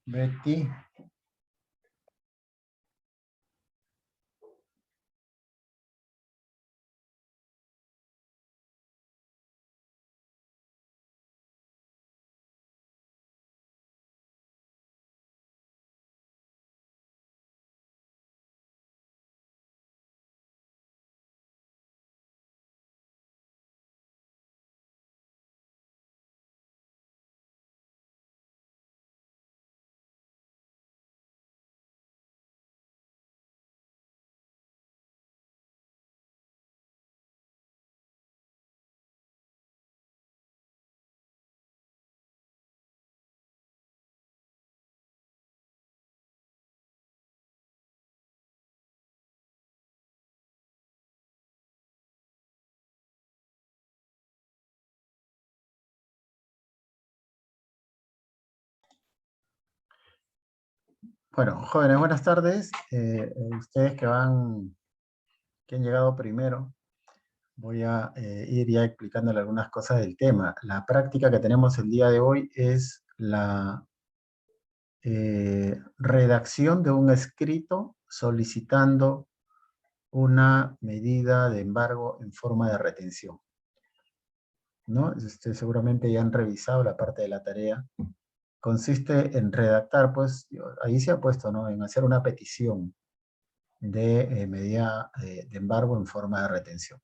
Betty. Bueno, jóvenes, buenas tardes. Ustedes que han llegado primero, voy a ir ya explicándole algunas cosas del tema. La práctica que tenemos el día de hoy es la redacción de un escrito solicitando una medida de embargo en forma de retención, ¿no? Seguramente ya han revisado la parte de la tarea. Consiste en redactar, pues, ahí se ha puesto, ¿no?, en hacer una petición de medida de embargo en forma de retención.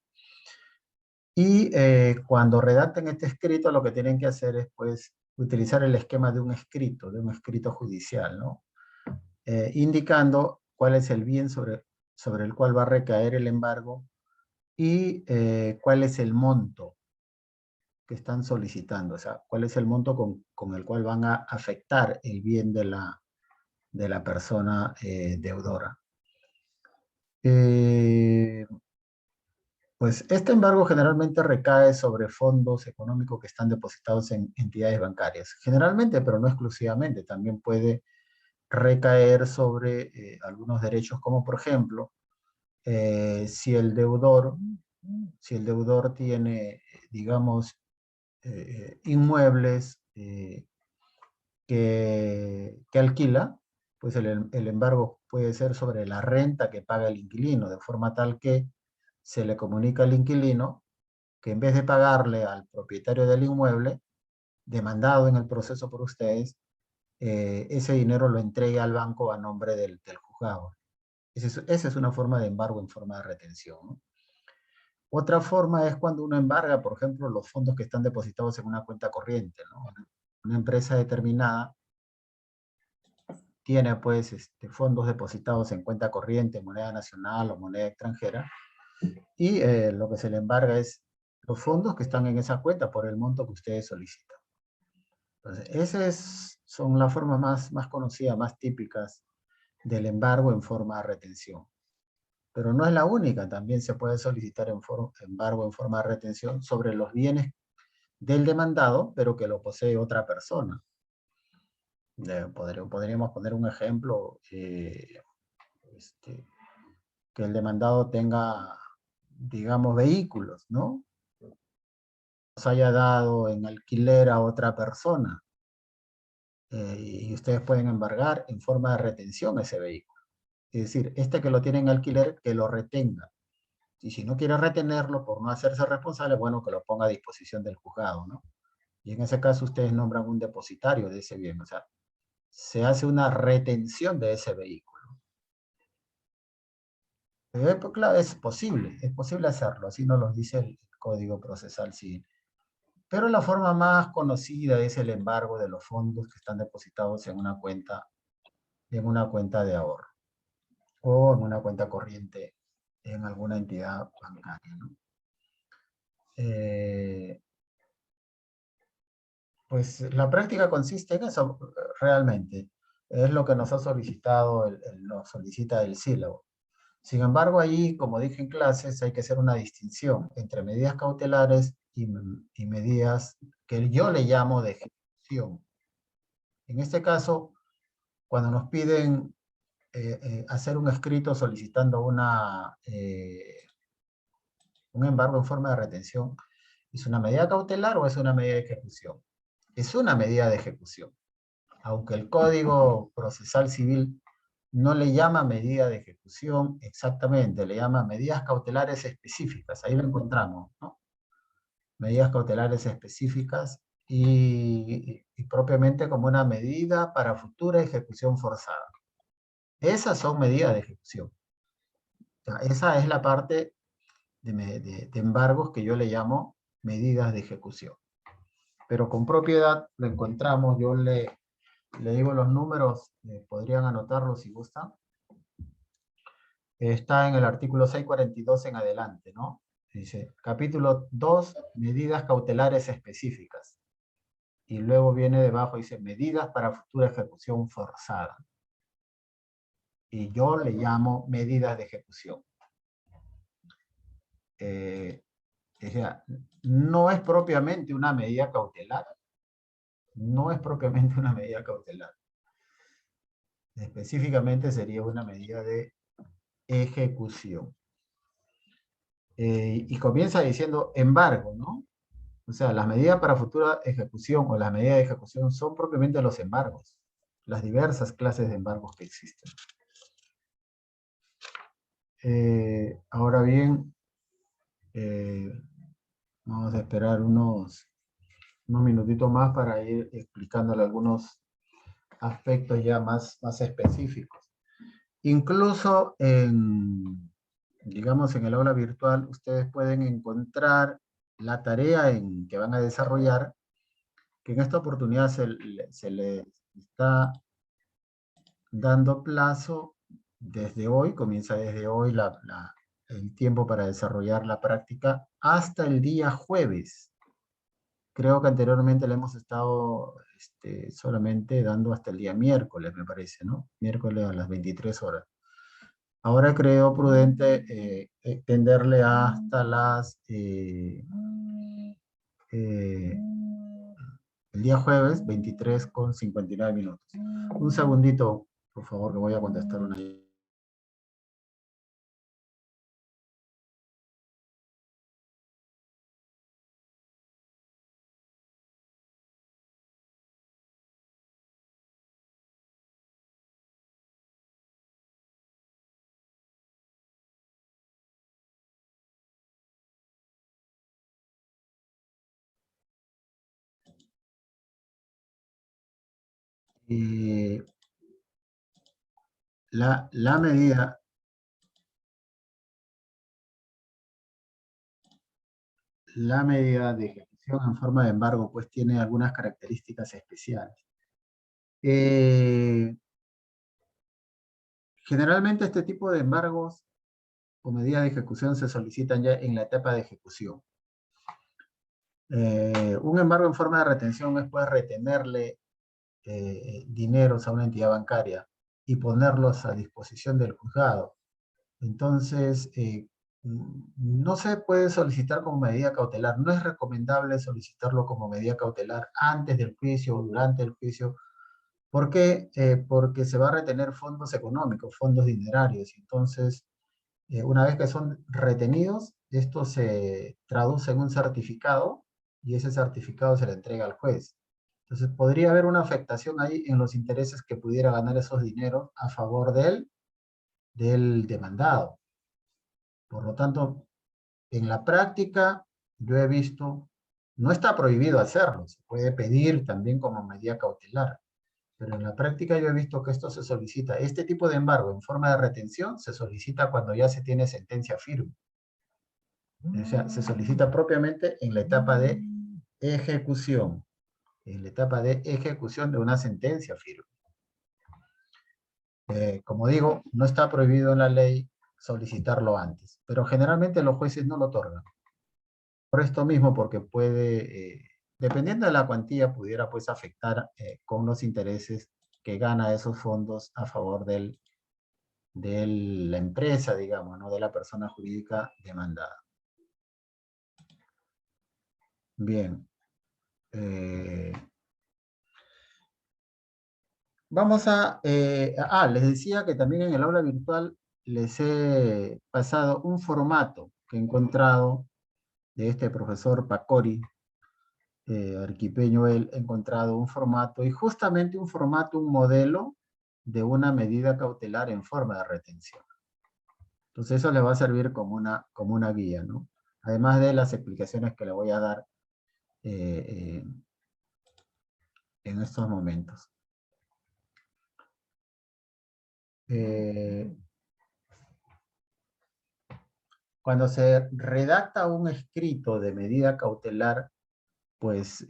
Y cuando redacten este escrito, lo que tienen que hacer es, pues, utilizar el esquema de un escrito judicial, ¿no? Indicando cuál es el bien sobre el cual va a recaer el embargo y cuál es el monto que están solicitando, o sea, cuál es el monto con el cual van a afectar el bien de la persona deudora. Pues este embargo generalmente recae sobre fondos económicos que están depositados en entidades bancarias. Generalmente, pero no exclusivamente, también puede recaer sobre algunos derechos, como por ejemplo, si el deudor tiene, digamos, inmuebles que alquila, pues el embargo puede ser sobre la renta que paga el inquilino, de forma tal que se le comunica al inquilino que en vez de pagarle al propietario del inmueble, demandado en el proceso por ustedes, ese dinero lo entregue al banco a nombre del juzgado. Esa es una forma de embargo en forma de retención, ¿no? Otra forma es cuando uno embarga, por ejemplo, los fondos que están depositados en una cuenta corriente, ¿no? Una empresa determinada tiene, pues, fondos depositados en cuenta corriente, moneda nacional o moneda extranjera, y lo que se le embarga es los fondos que están en esa cuenta por el monto que ustedes solicitan. Entonces, esas son las formas más conocidas, más típicas del embargo en forma de retención. Pero no es la única, también se puede solicitar embargo en forma de retención sobre los bienes del demandado, pero que lo posee otra persona. Podríamos poner un ejemplo, que el demandado tenga, digamos, vehículos, ¿no? Los haya dado en alquiler a otra persona, y ustedes pueden embargar en forma de retención ese vehículo. Es decir, que lo tiene en alquiler, que lo retenga. Y si no quiere retenerlo por no hacerse responsable, bueno, que lo ponga a disposición del juzgado, ¿no? Y en ese caso ustedes nombran un depositario de ese bien, o sea, se hace una retención de ese vehículo. Pues claro, es posible hacerlo, así nos lo dice el Código Procesal Civil. Pero la forma más conocida es el embargo de los fondos que están depositados en una cuenta de ahorro o en una cuenta corriente en alguna entidad bancaria, ¿no? Pues la práctica consiste en eso, realmente. Es lo que nos ha solicitado, nos solicita el SILO. Sin embargo, allí, como dije en clases, hay que hacer una distinción entre medidas cautelares y medidas que yo le llamo de ejecución. En este caso, cuando nos piden hacer un escrito solicitando un embargo en forma de retención, ¿es una medida cautelar o es una medida de ejecución? Es una medida de ejecución. Aunque el Código Procesal Civil no le llama medida de ejecución exactamente, le llama medidas cautelares específicas, ahí lo encontramos, ¿no? Medidas cautelares específicas y propiamente como una medida para futura ejecución forzada. Esas son medidas de ejecución. O sea, esa es la parte de embargos que yo le llamo medidas de ejecución. Pero con propiedad lo encontramos, yo le digo los números, podrían anotarlos si gustan. Está en el artículo 642 en adelante, ¿no? Dice, capítulo 2, medidas cautelares específicas. Y luego viene debajo, dice, medidas para futura ejecución forzada. Y yo le llamo medidas de ejecución. O sea, no es propiamente una medida cautelar. No es propiamente una medida cautelar. Específicamente sería una medida de ejecución. Y comienza diciendo embargo, ¿no? O sea, las medidas para futura ejecución o las medidas de ejecución son propiamente los embargos, las diversas clases de embargos que existen. Ahora bien, vamos a esperar unos minutitos más para ir explicándole algunos aspectos ya más específicos. Incluso digamos, en el aula virtual, ustedes pueden encontrar la tarea que van a desarrollar, que en esta oportunidad se les está dando plazo desde hoy, comienza desde hoy el tiempo para desarrollar la práctica hasta el día jueves. Creo que anteriormente le hemos estado solamente dando hasta el día miércoles, me parece, ¿no? Miércoles a las 23 horas. Ahora creo prudente extenderle hasta el día jueves, 23:59. Un segundito, por favor, que voy a contestar una. La medida de ejecución en forma de embargo, pues tiene algunas características especiales. Generalmente este tipo de embargos o medidas de ejecución se solicitan ya en la etapa de ejecución. Un embargo en forma de retención es pues retenerle dineros a una entidad bancaria y ponerlos a disposición del juzgado. Entonces, no se puede solicitar como medida cautelar. No es recomendable solicitarlo como medida cautelar antes del juicio o durante el juicio. ¿Por qué? Porque se va a retener fondos económicos, fondos dinerarios. Entonces, una vez que son retenidos, esto se traduce en un certificado y ese certificado se le entrega al juez. Entonces, podría haber una afectación ahí en los intereses que pudiera ganar esos dineros a favor del demandado. Por lo tanto, en la práctica, yo he visto, no está prohibido hacerlo, se puede pedir también como medida cautelar, pero en la práctica yo he visto que esto se solicita, este tipo de embargo en forma de retención se solicita cuando ya se tiene sentencia firme. O sea, se solicita propiamente en la etapa de ejecución, en la etapa de ejecución de una sentencia firme. Como digo, no está prohibido en la ley solicitarlo antes, pero generalmente los jueces no lo otorgan. Por esto mismo, porque puede, dependiendo de la cuantía, pudiera pues afectar con los intereses que gana esos fondos a favor del de la empresa, digamos, ¿no? De la persona jurídica demandada. Bien. Vamos a... les decía que también en el aula virtual les he pasado un formato que he encontrado de este profesor Pacori, arquipeño él, he encontrado un formato, y justamente un formato, un modelo de una medida cautelar en forma de retención. Entonces eso le va a servir como una guía, ¿no? Además de las explicaciones que le voy a dar en estos momentos. Cuando se redacta un escrito de medida cautelar, pues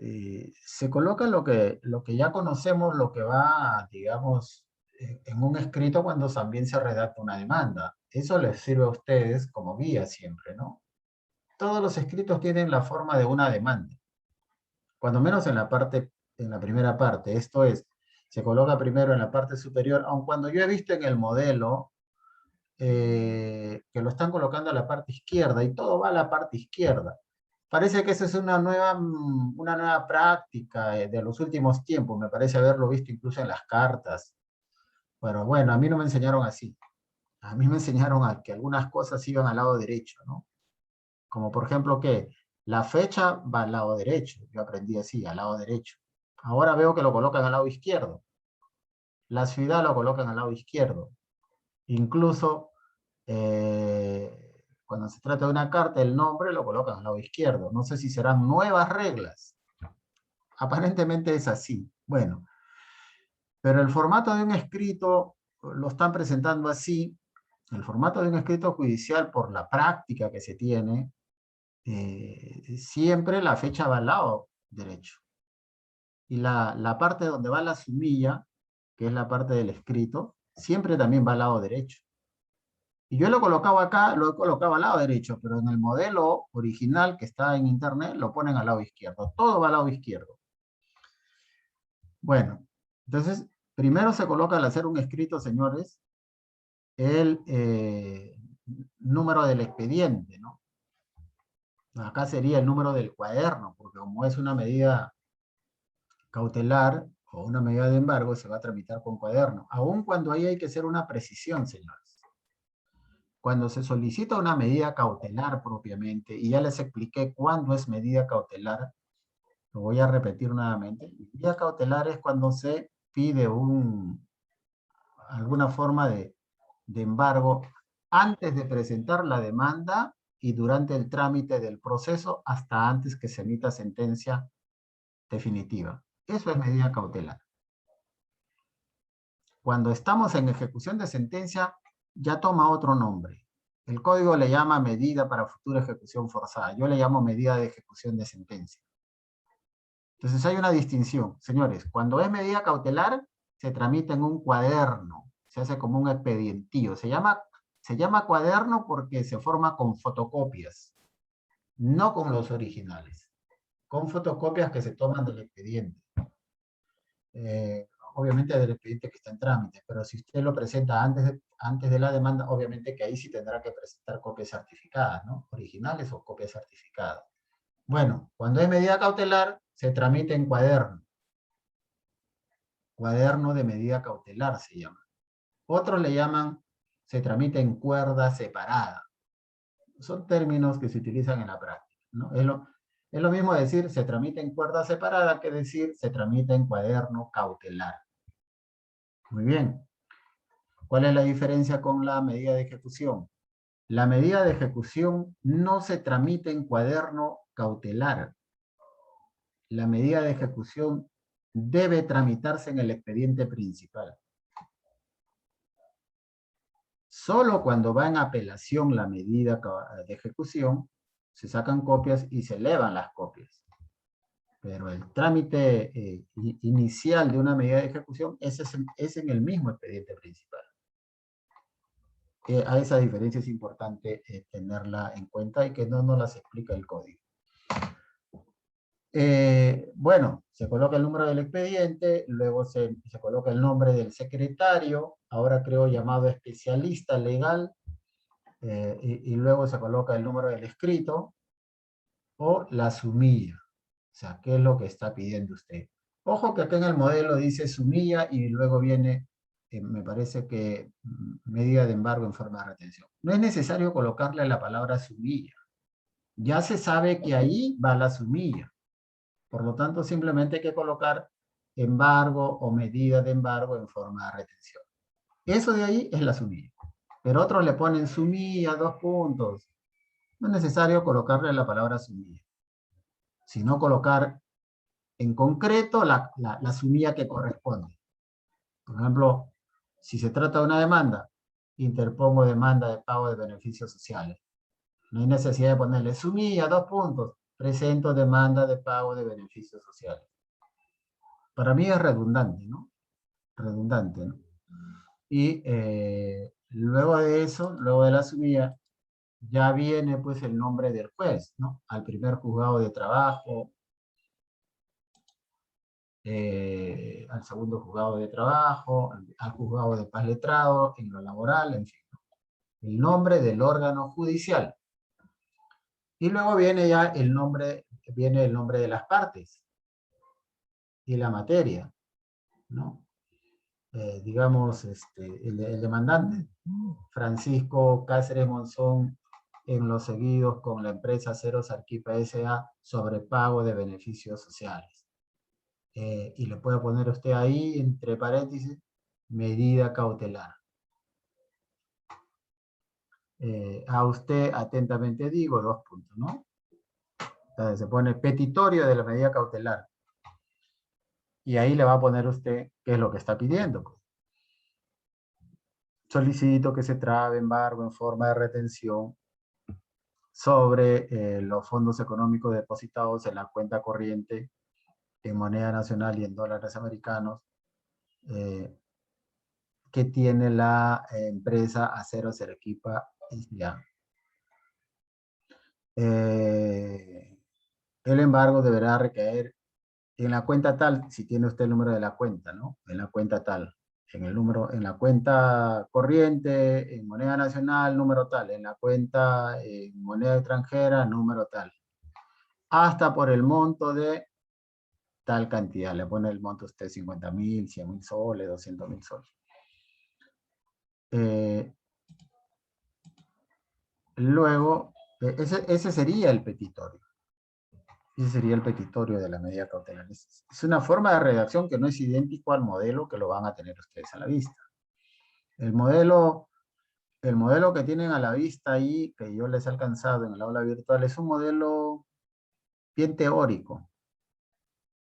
se coloca lo que ya conocemos, lo que va, digamos, en un escrito cuando también se redacta una demanda. Eso les sirve a ustedes como guía siempre, ¿no? Todos los escritos tienen la forma de una demanda, cuando menos en la primera parte. Esto es, se coloca primero en la parte superior, aun cuando yo he visto en el modelo que lo están colocando a la parte izquierda y todo va a la parte izquierda. Parece que esa es una nueva práctica de los últimos tiempos, me parece haberlo visto incluso en las cartas. Pero bueno, a mí no me enseñaron así. A mí me enseñaron a que algunas cosas iban al lado derecho, ¿no? Como por ejemplo que la fecha va al lado derecho. Yo aprendí así, al lado derecho. Ahora veo que lo colocan al lado izquierdo. La ciudad lo colocan al lado izquierdo. Incluso cuando se trata de una carta, el nombre lo colocan al lado izquierdo. No sé si serán nuevas reglas. Aparentemente es así. Bueno, pero el formato de un escrito lo están presentando así. El formato de un escrito judicial, por la práctica que se tiene, siempre la fecha va al lado derecho. Y la parte donde va la sumilla, que es la parte del escrito, siempre también va al lado derecho. Y yo lo colocaba acá, lo he colocado al lado derecho, pero en el modelo original que está en internet lo ponen al lado izquierdo. Todo va al lado izquierdo. Bueno, entonces, primero se coloca al hacer un escrito, señores, el número del expediente, ¿no? Acá sería el número del cuaderno, porque como es una medida cautelar o una medida de embargo, se va a tramitar con cuaderno. Aun cuando ahí hay que hacer una precisión, señores. Cuando se solicita una medida cautelar propiamente, y ya les expliqué cuándo es medida cautelar, lo voy a repetir nuevamente. Medida cautelar es cuando se pide alguna forma de embargo antes de presentar la demanda y durante el trámite del proceso hasta antes que se emita sentencia definitiva. Eso es medida cautelar. Cuando estamos en ejecución de sentencia, ya toma otro nombre. El código le llama medida para futura ejecución forzada. Yo le llamo medida de ejecución de sentencia. Entonces hay una distinción. Señores, cuando es medida cautelar, se tramita en un cuaderno. Se hace como un expedientillo. Se llama cuaderno porque se forma con fotocopias, no con los originales. Con fotocopias que se toman del expediente. Obviamente del expediente que está en trámite, pero si usted lo presenta antes de la demanda, obviamente que ahí sí tendrá que presentar copias certificadas, ¿no? Originales o copias certificadas. Bueno, cuando es medida cautelar, se tramita en cuaderno. Cuaderno de medida cautelar se llama. Otros le llaman, se tramita en cuerda separada. Son términos que se utilizan en la práctica, ¿no? Es lo mismo decir se tramita en cuerda separada que decir se tramita en cuaderno cautelar. Muy bien. ¿Cuál es la diferencia con la medida de ejecución? La medida de ejecución no se tramita en cuaderno cautelar. La medida de ejecución debe tramitarse en el expediente principal. Solo cuando va en apelación la medida de ejecución, se sacan copias y se elevan las copias. Pero el trámite inicial de una medida de ejecución es en el mismo expediente principal. A esa diferencia es importante tenerla en cuenta y que no nos las explica el código. Bueno, se coloca el número del expediente, luego se coloca el nombre del secretario, ahora creo llamado especialista legal, y luego se coloca el número del escrito o la sumilla. O sea, ¿qué es lo que está pidiendo usted? Ojo que acá en el modelo dice sumilla y luego viene, me parece que medida de embargo en forma de retención. No es necesario colocarle la palabra sumilla. Ya se sabe que ahí va la sumilla. Por lo tanto, simplemente hay que colocar embargo o medida de embargo en forma de retención. Eso de ahí es la sumilla. Pero otros le ponen sumilla, 2 puntos. No es necesario colocarle la palabra sumilla, sino colocar en concreto la sumilla que corresponde. Por ejemplo, si se trata de una demanda, interpongo demanda de pago de beneficios sociales. No hay necesidad de ponerle sumilla, 2 puntos. Presento demanda de pago de beneficios sociales. Para mí es redundante, ¿no? Redundante, ¿no? Y luego de eso, luego de la sumilla, ya viene pues el nombre del juez, ¿no? Al primer juzgado de trabajo, al segundo juzgado de trabajo, al juzgado de paz letrado, en lo laboral, en fin. El nombre del órgano judicial. Y luego viene ya viene el nombre de las partes y la materia, ¿no? Digamos, el demandante, Francisco Cáceres Monzón, en los seguidos con la empresa Ceros Arquipa S.A. sobre pago de beneficios sociales. Y le puede poner usted ahí, entre paréntesis, medida cautelar. A usted atentamente digo, 2 puntos, ¿no? Entonces se pone petitorio de la medida cautelar. Y ahí le va a poner usted qué es lo que está pidiendo. Pues. Solicito que se trabe embargo en forma de retención sobre los fondos económicos depositados en la cuenta corriente en moneda nacional y en dólares americanos que tiene la empresa Aceros Arequipa S.A. El embargo deberá recaer en la cuenta tal, si tiene usted el número de la cuenta, ¿no? En la cuenta tal. En la cuenta corriente, en moneda nacional, número tal. En la cuenta en moneda extranjera, número tal. Hasta por el monto de tal cantidad. Le pone el monto usted 50.000, 100.000 soles, 200.000 soles. Luego, ese sería el petitorio. Ese sería el petitorio de la medida cautelar. Es una forma de redacción que no es idéntico al modelo que lo van a tener ustedes a la vista. El modelo que tienen a la vista ahí, que yo les he alcanzado en el aula virtual, es un modelo bien teórico,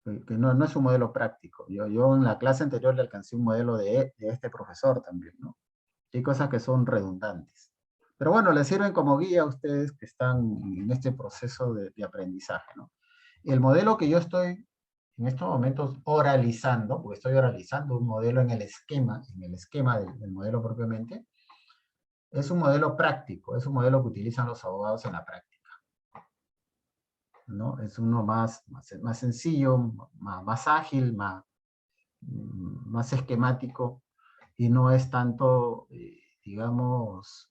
que no es un modelo práctico. Yo en la clase anterior le alcancé un modelo de este profesor también, ¿no? Hay cosas que son redundantes. Pero bueno, les sirven como guía a ustedes que están en este proceso de aprendizaje, ¿no? El modelo que yo estoy en estos momentos oralizando, porque estoy oralizando un modelo en el esquema del modelo propiamente, es un modelo práctico, es un modelo que utilizan los abogados en la práctica, ¿no? Es uno más sencillo, más ágil, más esquemático, y no es tanto, digamos,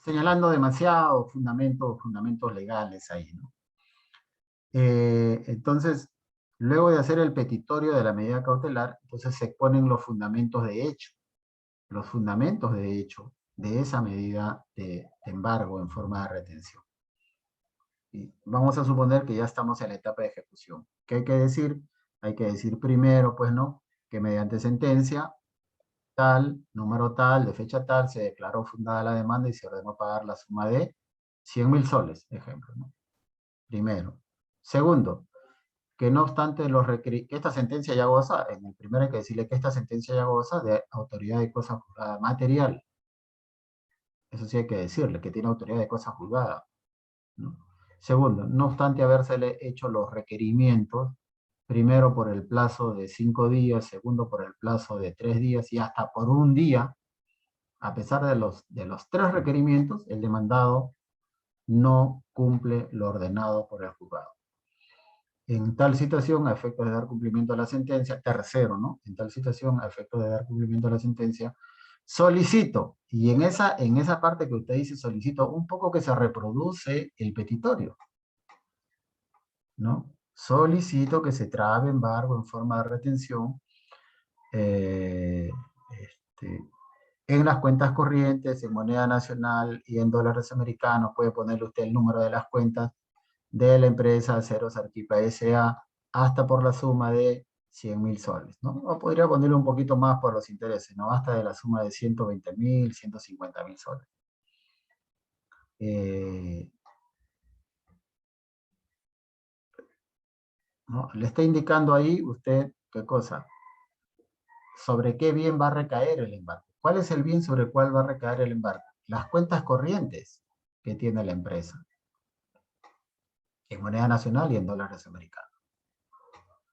señalando demasiado fundamentos legales ahí, ¿no? Entonces, luego de hacer el petitorio de la medida cautelar, entonces se ponen los fundamentos de hecho de esa medida de embargo en forma de retención. Y vamos a suponer que ya estamos en la etapa de ejecución. ¿Qué hay que decir? Hay que decir primero, pues, ¿no? Que mediante sentencia tal, número tal, de fecha tal, se declaró fundada la demanda y se ordenó pagar la suma de 100.000 soles, ejemplo, ¿no? Primero. Segundo, que no obstante que esta sentencia ya goza, en el primero hay que decirle que esta sentencia ya goza de autoridad de cosa juzgada material. Eso sí hay que decirle, que tiene autoridad de cosa juzgada, ¿no? Segundo, no obstante habérsele hecho los requerimientos, primero por el plazo de 5 días, segundo por el plazo de 3 días y hasta por un día, a pesar de los 3 requerimientos, el demandado no cumple lo ordenado por el juzgado. En tal situación, a efectos de dar cumplimiento a la sentencia, tercero, ¿no? En tal situación, a efectos de dar cumplimiento a la sentencia, solicito, y en esa parte que usted dice solicito, un poco que se reproduce el petitorio, ¿no? Solicito que se trabe embargo en forma de retención eh, este, en las cuentas corrientes, en moneda nacional y en dólares americanos. Puede ponerle usted el número de las cuentas de la empresa Aceros Arquipa S.A. hasta por la suma de 100.000 soles, ¿no? O podría ponerle un poquito más por los intereses, ¿no? Hasta de la suma de 120.000, 150.000 soles. ¿No? Le está indicando ahí usted, ¿qué cosa? ¿Sobre qué bien va a recaer el embargo? ¿Cuál es el bien sobre el cual va a recaer el embargo? Las cuentas corrientes que tiene la empresa, en moneda nacional y en dólares americanos,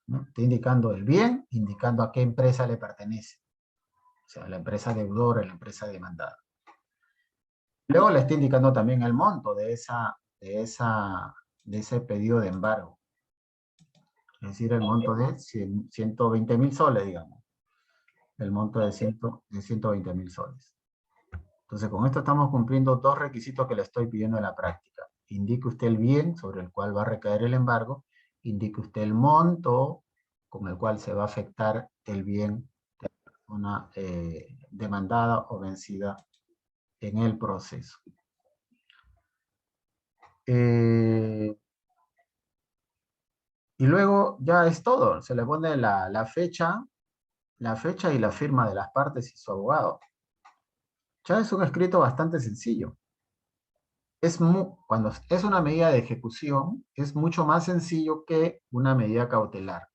¿no? Está indicando el bien, indicando a qué empresa le pertenece. O sea, la empresa deudora, la empresa demandada. Luego le está indicando también el monto de ese pedido de embargo. Es decir, el monto de 120.000 soles, digamos. El monto de 120.000 soles. Entonces, con esto estamos cumpliendo dos requisitos que le estoy pidiendo en la práctica. Indique usted el bien sobre el cual va a recaer el embargo. Indique usted el monto con el cual se va a afectar el bien de la persona demandada o vencida en el proceso. Y luego ya es todo. Se le pone la fecha y la firma de las partes y su abogado. Ya es un escrito bastante sencillo. Cuando es una medida de ejecución, es mucho más sencillo que una medida cautelar.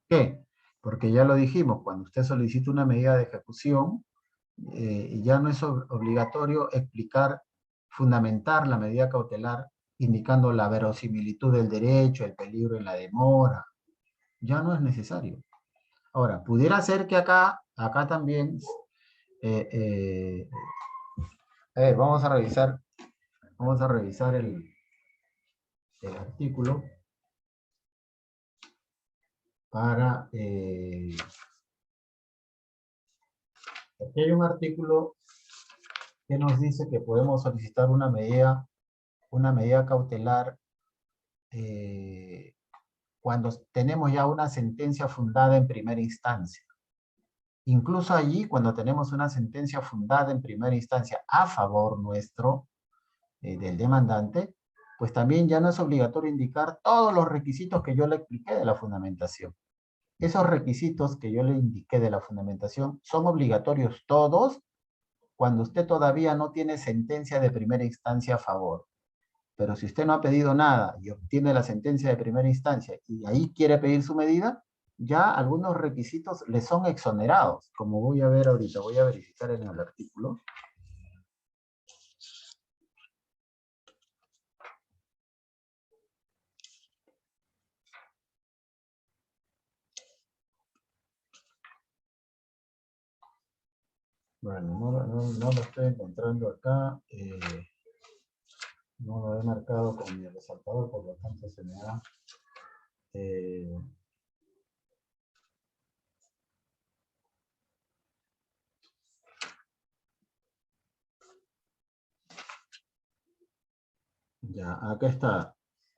¿Por qué? Porque ya lo dijimos, cuando usted solicita una medida de ejecución, ya no es obligatorio explicar, fundamentar la medida cautelar, indicando la verosimilitud del derecho, el peligro en la demora. Ya no es necesario. Ahora, pudiera ser que acá también, a ver, vamos a revisar el artículo para, aquí hay un artículo que nos dice que podemos solicitar una medida cautelar cuando tenemos ya una sentencia fundada en primera instancia. Incluso allí, cuando tenemos una sentencia fundada en primera instancia a favor nuestro, del demandante, pues también ya no es obligatorio indicar todos los requisitos que yo le expliqué de la fundamentación. Esos requisitos que yo le indiqué de la fundamentación son obligatorios todos cuando usted todavía no tiene sentencia de primera instancia a favor. Pero si usted no ha pedido nada y obtiene la sentencia de primera instancia y ahí quiere pedir su medida, ya algunos requisitos le son exonerados, como voy a ver ahorita, voy a verificar en el artículo. Bueno, no lo estoy encontrando acá. No lo he marcado con mi resaltador, por lo tanto se me da. Ya, acá está.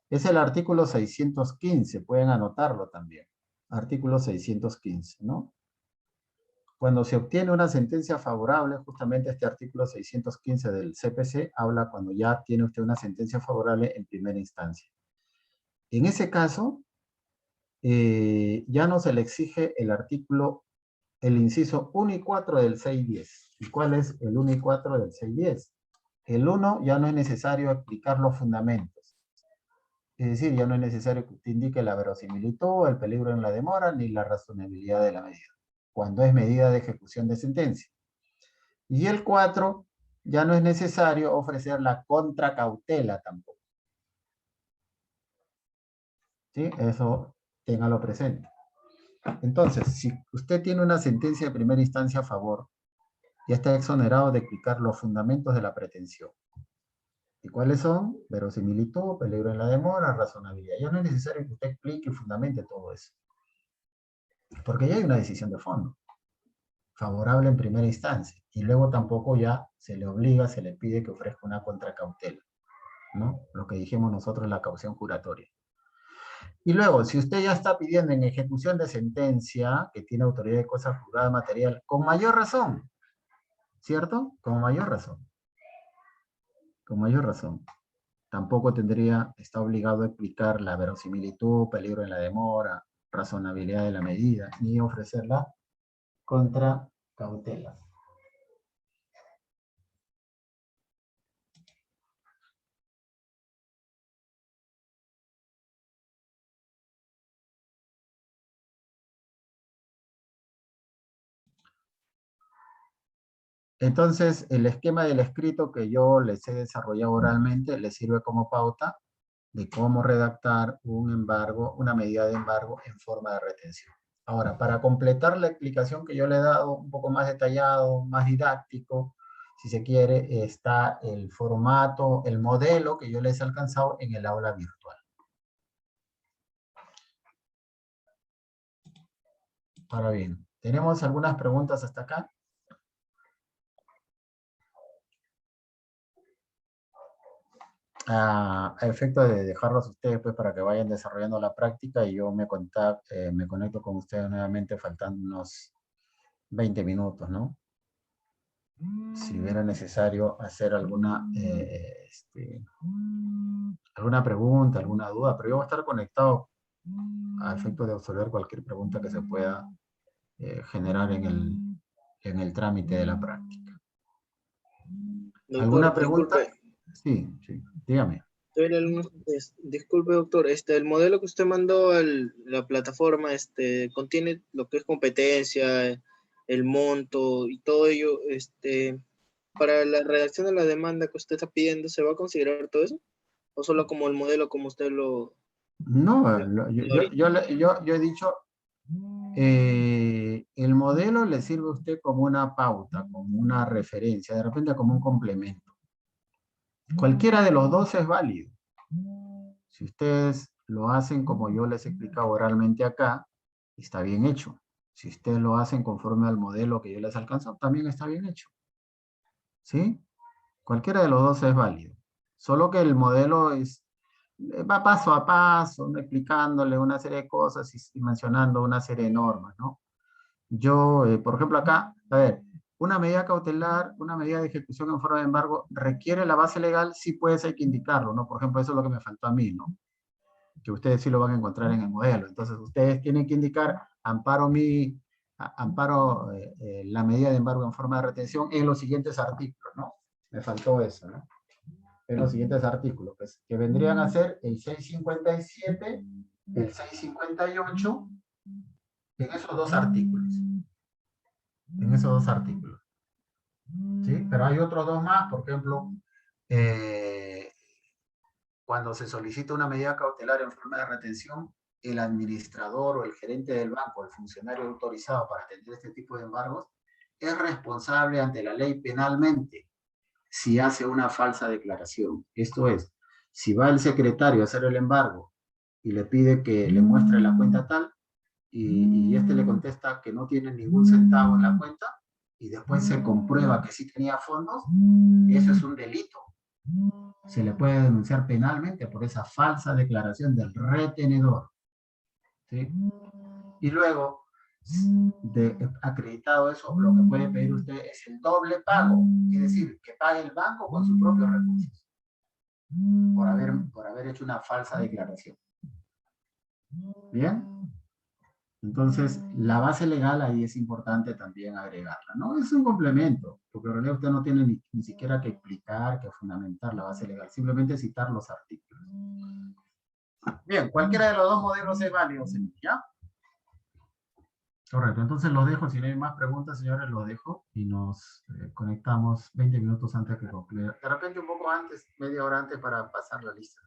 Es el artículo 615, pueden anotarlo también. Artículo 615, ¿no? Cuando se obtiene una sentencia favorable, justamente este artículo 615 del CPC habla cuando ya tiene usted una sentencia favorable en primera instancia. En ese caso, ya no se le exige el inciso 1 y 4 del 610. ¿Y cuál es el 1 y 4 del 610? El 1 ya no es necesario explicar los fundamentos. Es decir, ya no es necesario que usted indique la verosimilitud, el peligro en la demora, ni la razonabilidad de la medida, cuando es medida de ejecución de sentencia. Y el 4, ya no es necesario ofrecer la contracautela tampoco. ¿Sí? Eso téngalo presente. Entonces, si usted tiene una sentencia de primera instancia a favor, ya está exonerado de explicar los fundamentos de la pretensión. ¿Y cuáles son? Verosimilitud, peligro en la demora, razonabilidad. Ya no es necesario que usted explique y fundamente todo eso. Porque ya hay una decisión de fondo, favorable en primera instancia. Y luego tampoco ya se le obliga, se le pide que ofrezca una contracautela, ¿no? Lo que dijimos nosotros, la caución juratoria. Y luego, si usted ya está pidiendo en ejecución de sentencia, que tiene autoridad de cosa juzgada material, con mayor razón, ¿cierto? Con mayor razón. Con mayor razón. Tampoco está obligado a explicar la verosimilitud, peligro en la demora, razonabilidad de la medida, ni ofrecerla contra cautela. Entonces, el esquema del escrito que yo les he desarrollado oralmente les sirve como pauta de cómo redactar un embargo, una medida de embargo en forma de retención. Ahora, para completar la explicación que yo le he dado, un poco más detallado, más didáctico, si se quiere, está el formato, el modelo que yo les he alcanzado en el aula virtual. Ahora bien, ¿tenemos algunas preguntas hasta acá? A efecto de dejarlos a ustedes pues, para que vayan desarrollando la práctica y yo me conecto con ustedes nuevamente faltando unos 20 minutos, ¿no? Si hubiera necesario hacer alguna pregunta, alguna duda, pero yo voy a estar conectado a efecto de absorber cualquier pregunta que se pueda generar en el trámite de la práctica. ¿Alguna Doctor, pregunta? disculpe. Sí, sí, dígame. Disculpe, doctor, el modelo que usted mandó a la plataforma, contiene lo que es competencia, el monto y todo ello, para la redacción de la demanda que usted está pidiendo, ¿se va a considerar todo eso? ¿O solo como el modelo como usted No, lo ahorita? yo he dicho, el modelo le sirve a usted como una pauta, como una referencia, de repente como un complemento. Cualquiera de los dos es válido. Si ustedes lo hacen como yo les he explicado oralmente acá, está bien hecho. Si ustedes lo hacen conforme al modelo que yo les he alcanzado, también está bien hecho. ¿Sí? Cualquiera de los dos es válido. Solo que el modelo va paso a paso, ¿no? Explicándole una serie de cosas y mencionando una serie de normas, ¿no? Yo, por ejemplo, acá, a ver, una medida cautelar, una medida de ejecución en forma de embargo, ¿requiere la base legal? Sí puede ser que indicarlo, ¿no? Por ejemplo, eso es lo que me faltó a mí, ¿no? Que ustedes sí lo van a encontrar en el modelo. Entonces, ustedes tienen que indicar amparo la medida de embargo en forma de retención en los siguientes artículos, ¿no? Me faltó eso, ¿no? En los siguientes artículos, pues, que vendrían a ser el 657, el 658, en esos dos artículos. En esos dos artículos. ¿Sí? Pero hay otros dos más, por ejemplo, eh, cuando se solicita una medida cautelar en forma de retención, el administrador o el gerente del banco, el funcionario autorizado para atender este tipo de embargos, es responsable ante la ley penalmente si hace una falsa declaración. Esto es, si va el secretario a hacer el embargo y le pide que le muestre la cuenta tal y este le contesta que no tiene ningún centavo en la cuenta y después se comprueba que sí tenía fondos, eso es un delito. Se le puede denunciar penalmente por esa falsa declaración del retenedor. ¿Sí? Y luego, de acreditado eso, lo que puede pedir usted es el doble pago, es decir, que pague el banco con sus propios recursos por haber hecho una falsa declaración. ¿Bien? Entonces, la base legal ahí es importante también agregarla, ¿no? Es un complemento, porque en realidad usted no tiene ni siquiera que explicar, que fundamentar la base legal, simplemente citar los artículos. Bien, cualquiera de los dos modelos es válido, señor, ¿ya? Correcto, entonces los dejo, si no hay más preguntas, señores, los dejo y nos conectamos 20 minutos antes que concluya. De repente un poco antes, media hora antes para pasar la lista.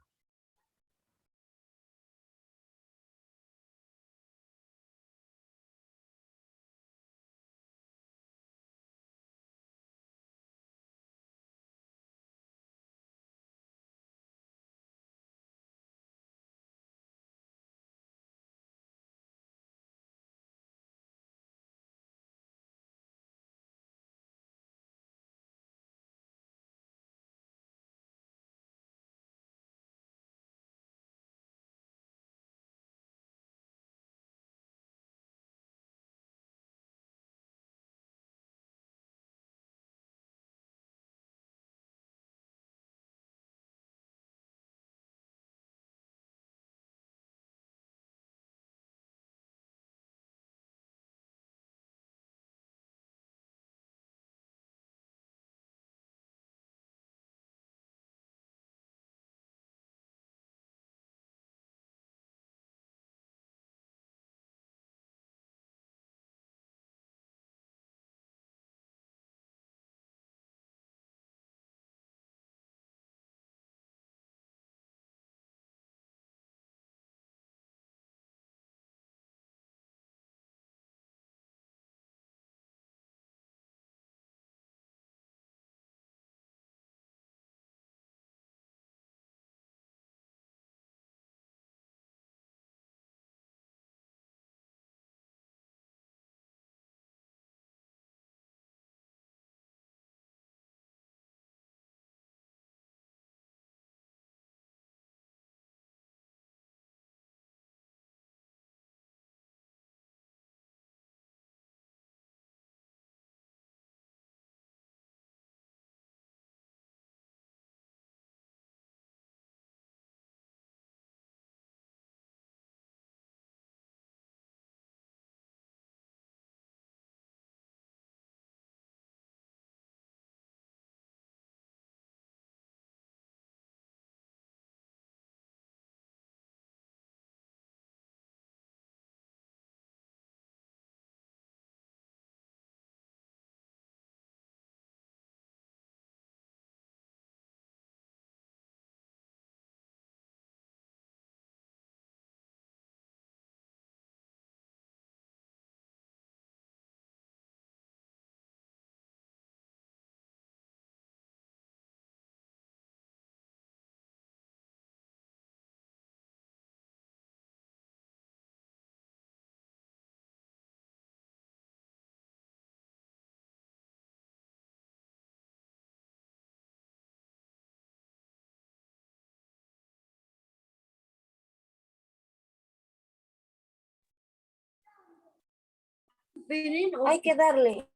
Hay que darle.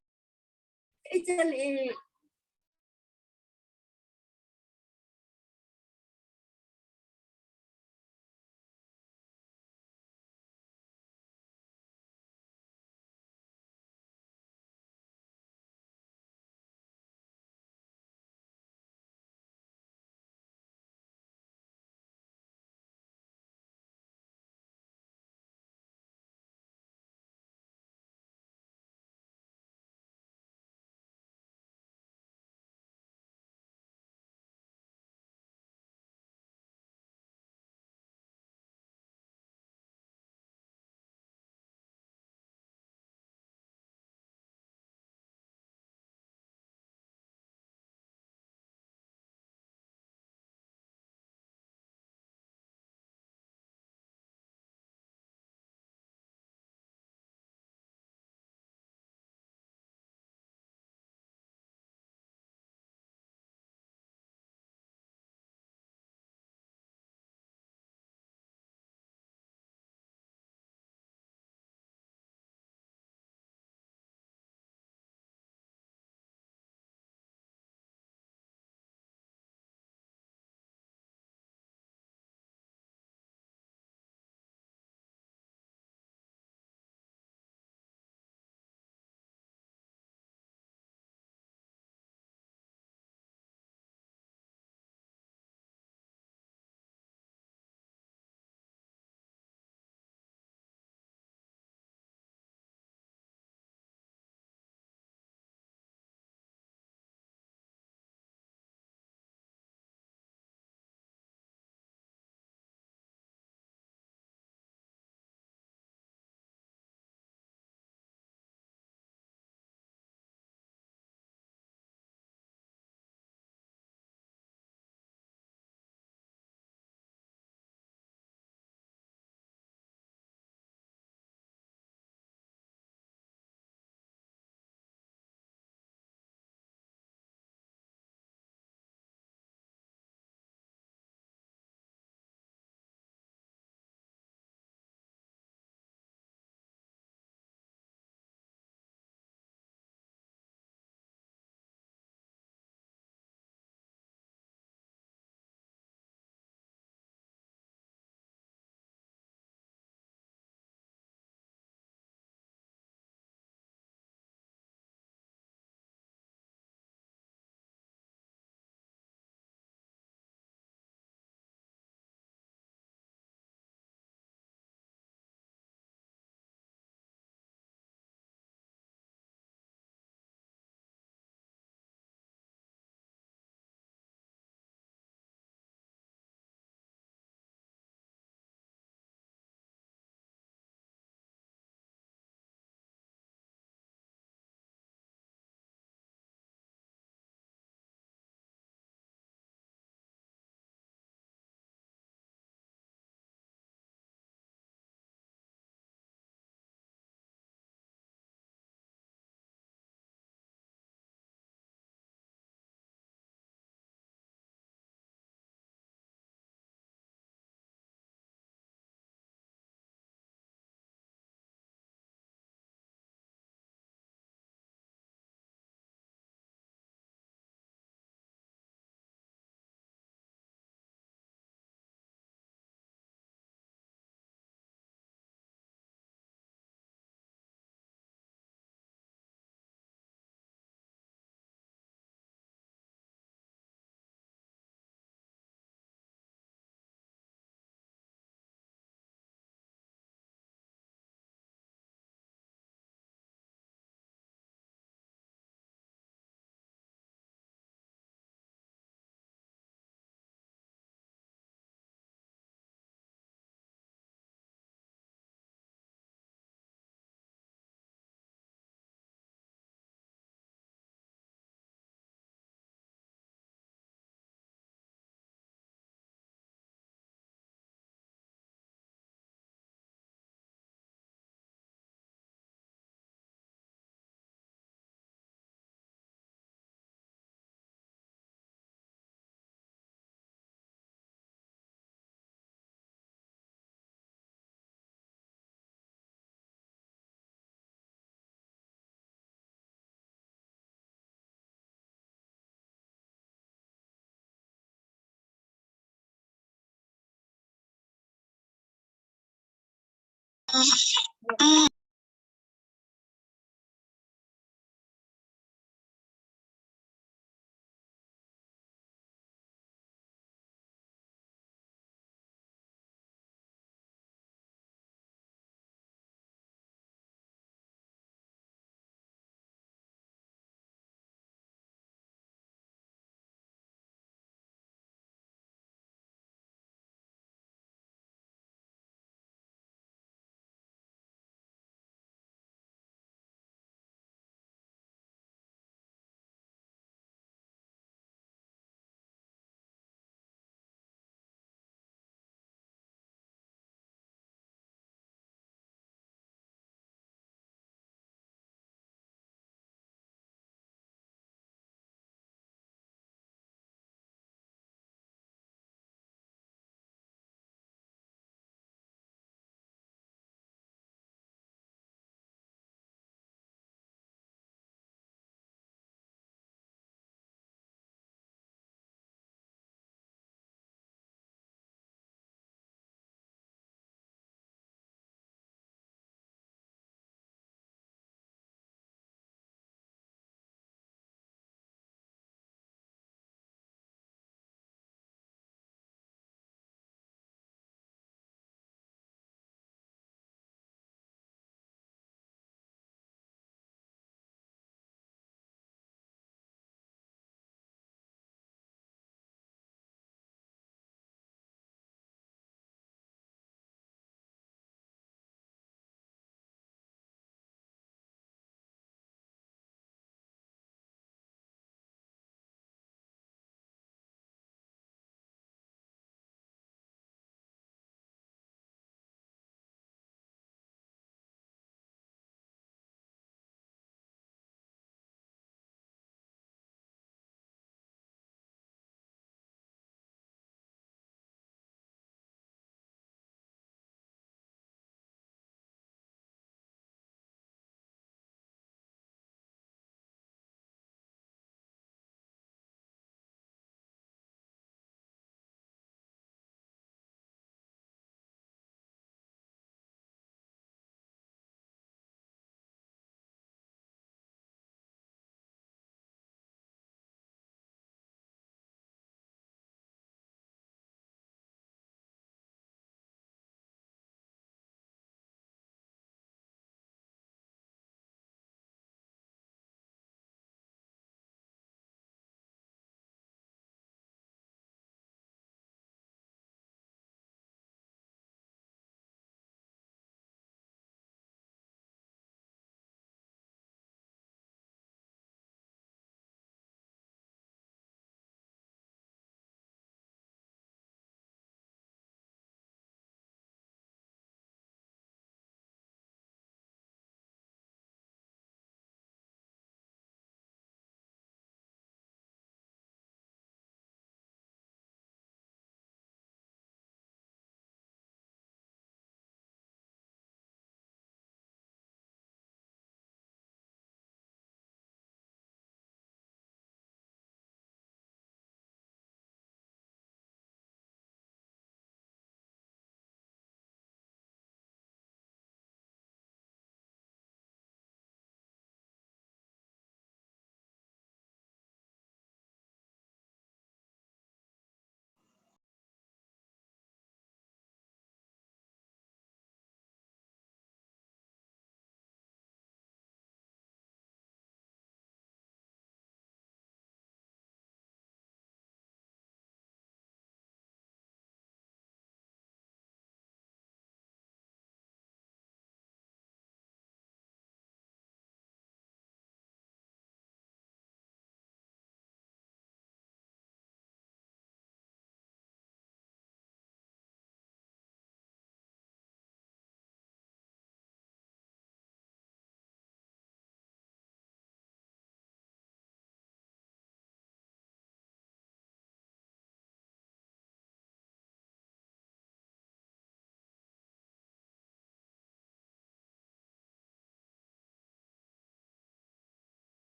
Échale,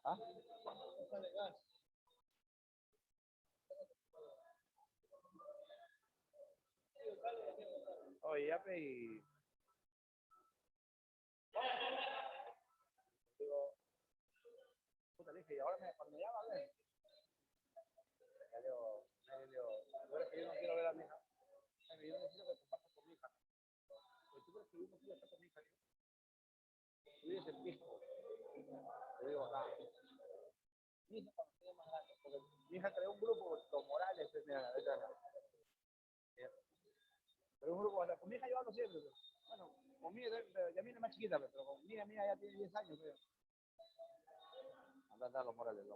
¿Ah? Oye, ya pedí. Digo, puta, le dije, y ahora cuando me llama, ven. Ya le digo, tú eres que yo no quiero ver a mi hija. Yo necesito que compartas con mi hija. Pues tú crees que yo no quiero estar con mi hija. Tú vives en Pisco. Te digo acá. Mi hija cuando esté más grande, porque mi hija creó un grupo, los Morales, mira, pero un grupo, con mi hija yo hablo siempre. Pero, bueno, con mi hija, ya mi hija es más chiquita, pero con mi hija mía ya tiene 10 años. Pero. Anda, los Morales.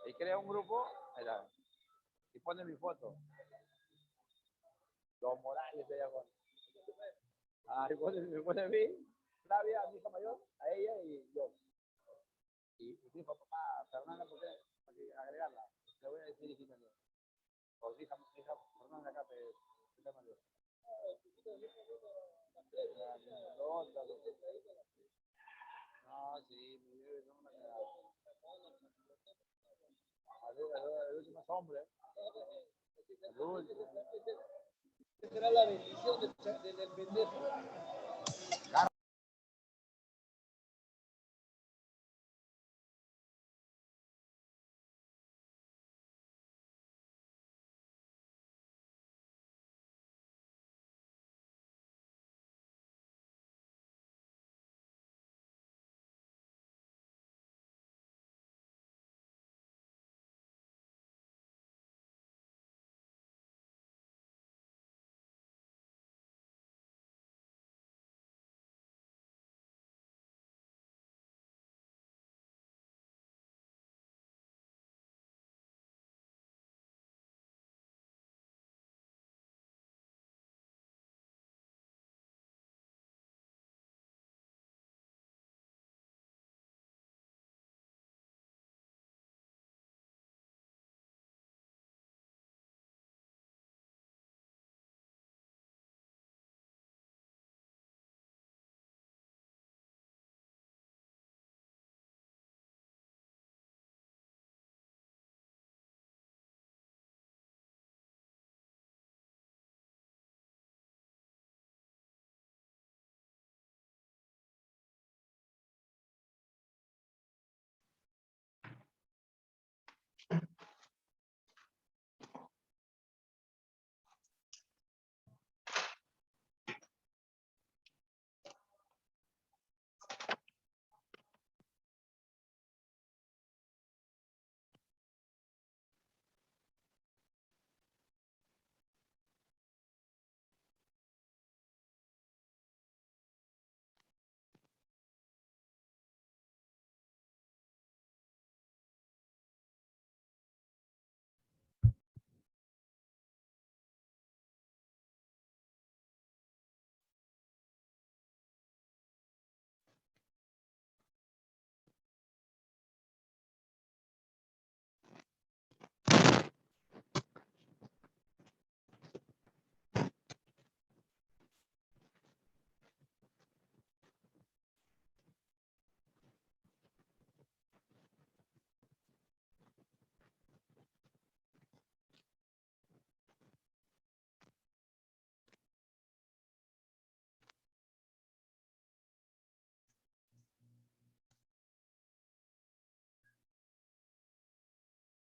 Y crea un grupo, mira, y pone mi foto. Los Morales allá con. Me pone a mí, Flavia, a mi hija mayor, a ella y yo. Y dijo, papá, Fernanda, ¿por qué? Para que agregarla. Le voy a decir hijita también. Por mi hija Fernanda acá te mayor. No, sí, mi bebé son una cagada. El último es hombre. El último. Esa será la bendición del pendejo.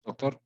Doctor.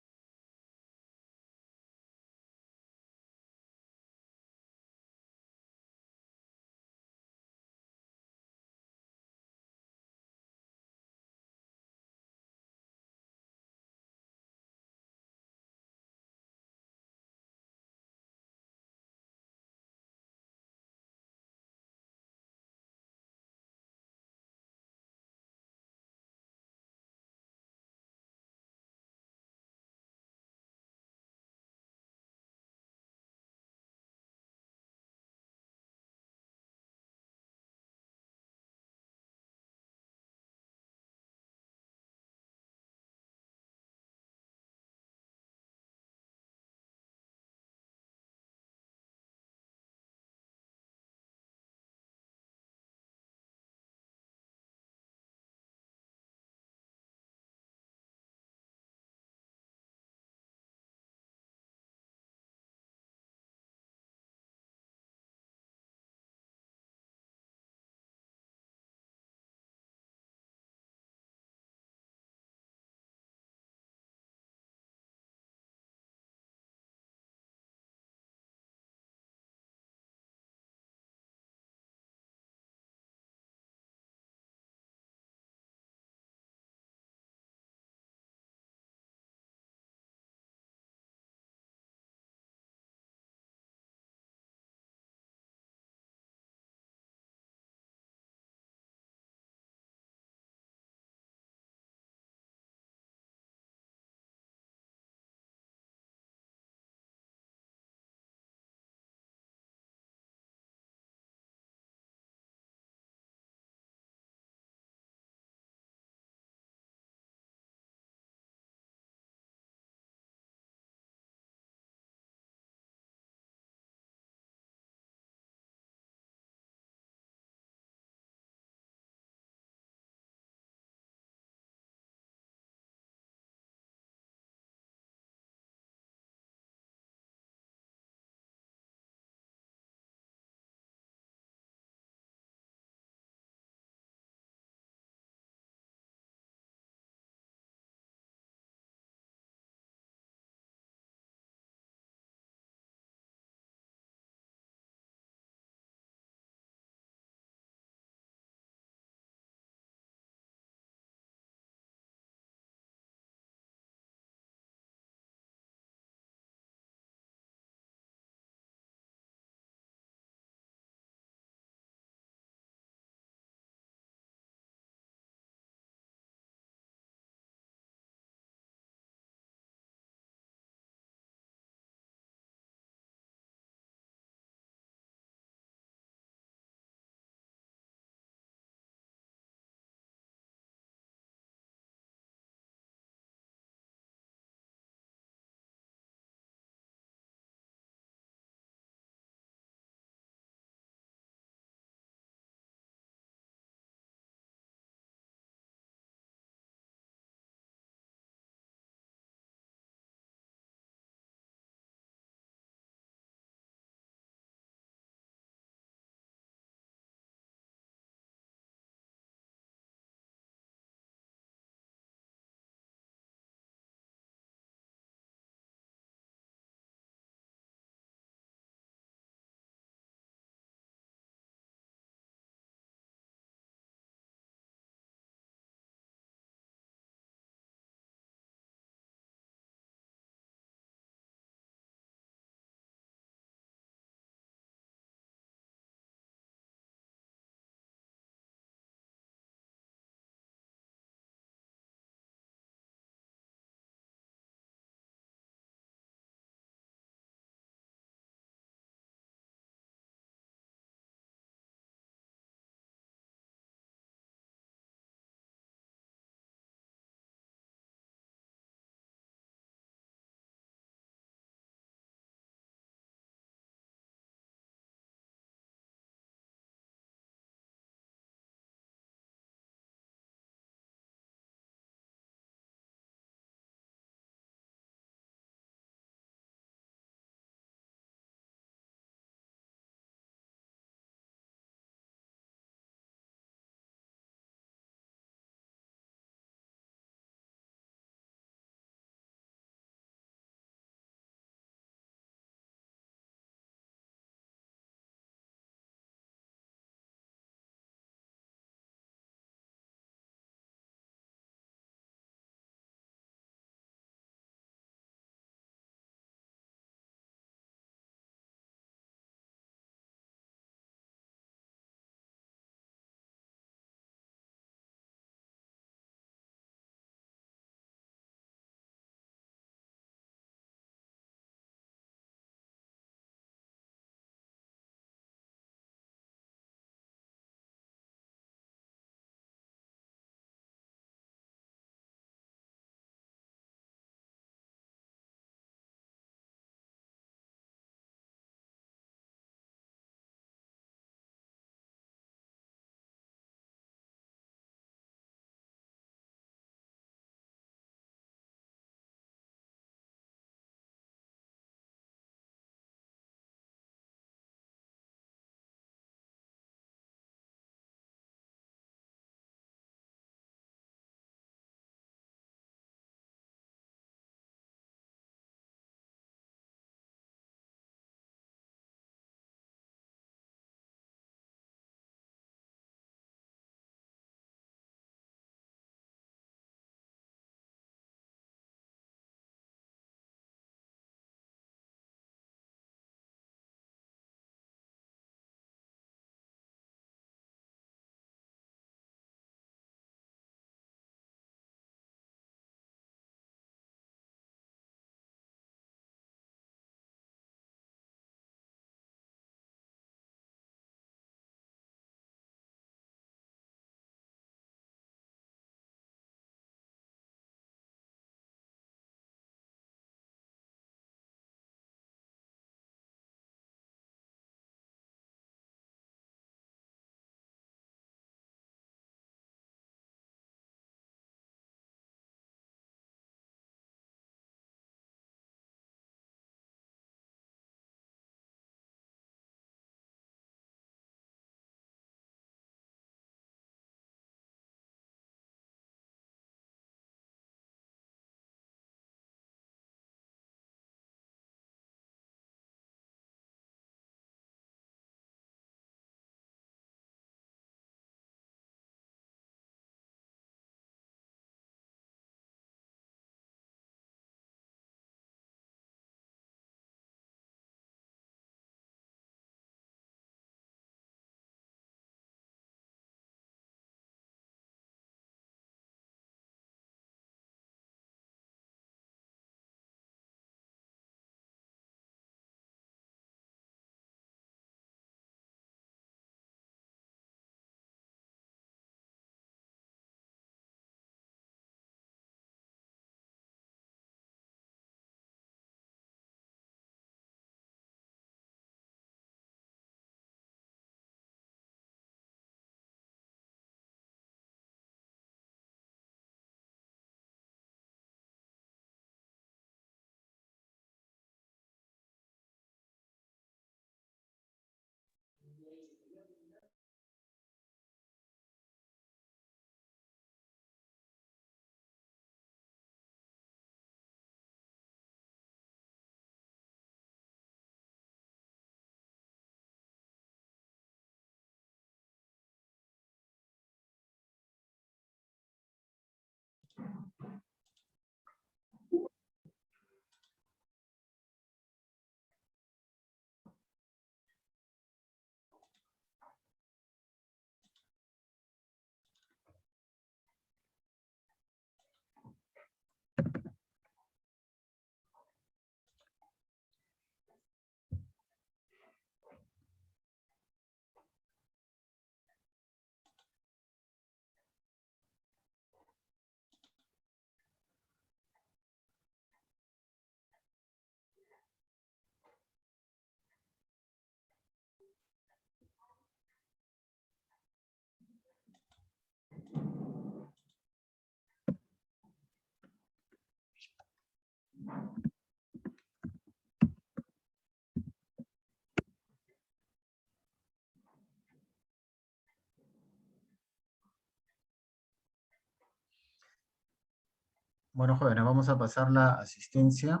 Bueno, jóvenes, vamos a pasar la asistencia.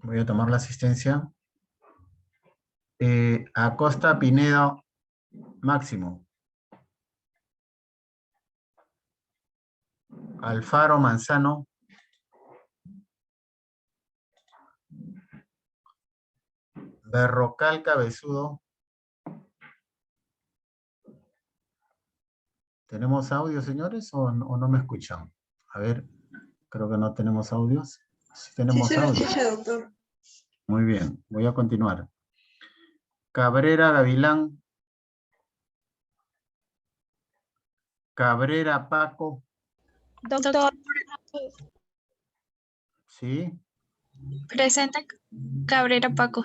Voy a tomar la asistencia. Acosta Pinedo, Máximo. Alfaro Manzano. Berrocal Cabezudo. ¿Tenemos audio, señores, o no me escuchan? A ver, creo que no tenemos audios. Sí tenemos audio. doctor. Muy bien, voy a continuar. Cabrera Gavilán. Cabrera Paco. Doctor, Sí, presente Cabrera Paco.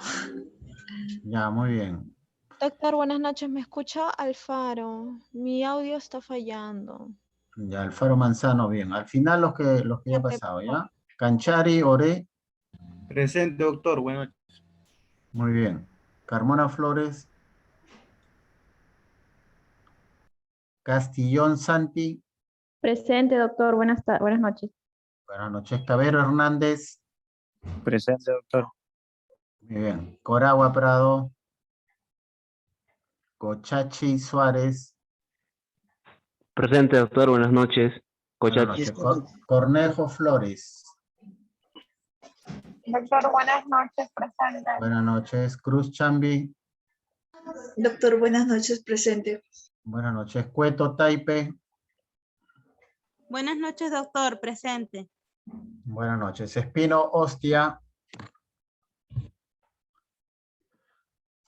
ya, muy bien. Doctor, buenas noches. ¿Me escucha Alfaro? Mi audio está fallando. Ya, Alfaro Manzano, bien. Al final los que ya he pasado, ¿ya? Canchari, Oré, Presente, doctor. Buenas noches. muy bien. Carmona Flores. Castillón Santi. Presente, doctor. Buenas noches. Buenas noches. Cabero Hernández. Presente, doctor. Muy bien. Coragua Prado. Cochachi Suárez. Presente, doctor. Buenas noches. Buenas Cochachi. noches. Cornejo Flores. Doctor, buenas noches, presente. Buenas noches. Cruz Chambi. Doctor, buenas noches, presente. Buenas noches. Cueto Taipe. Buenas noches, doctor, presente. Buenas noches. Espino Hostia.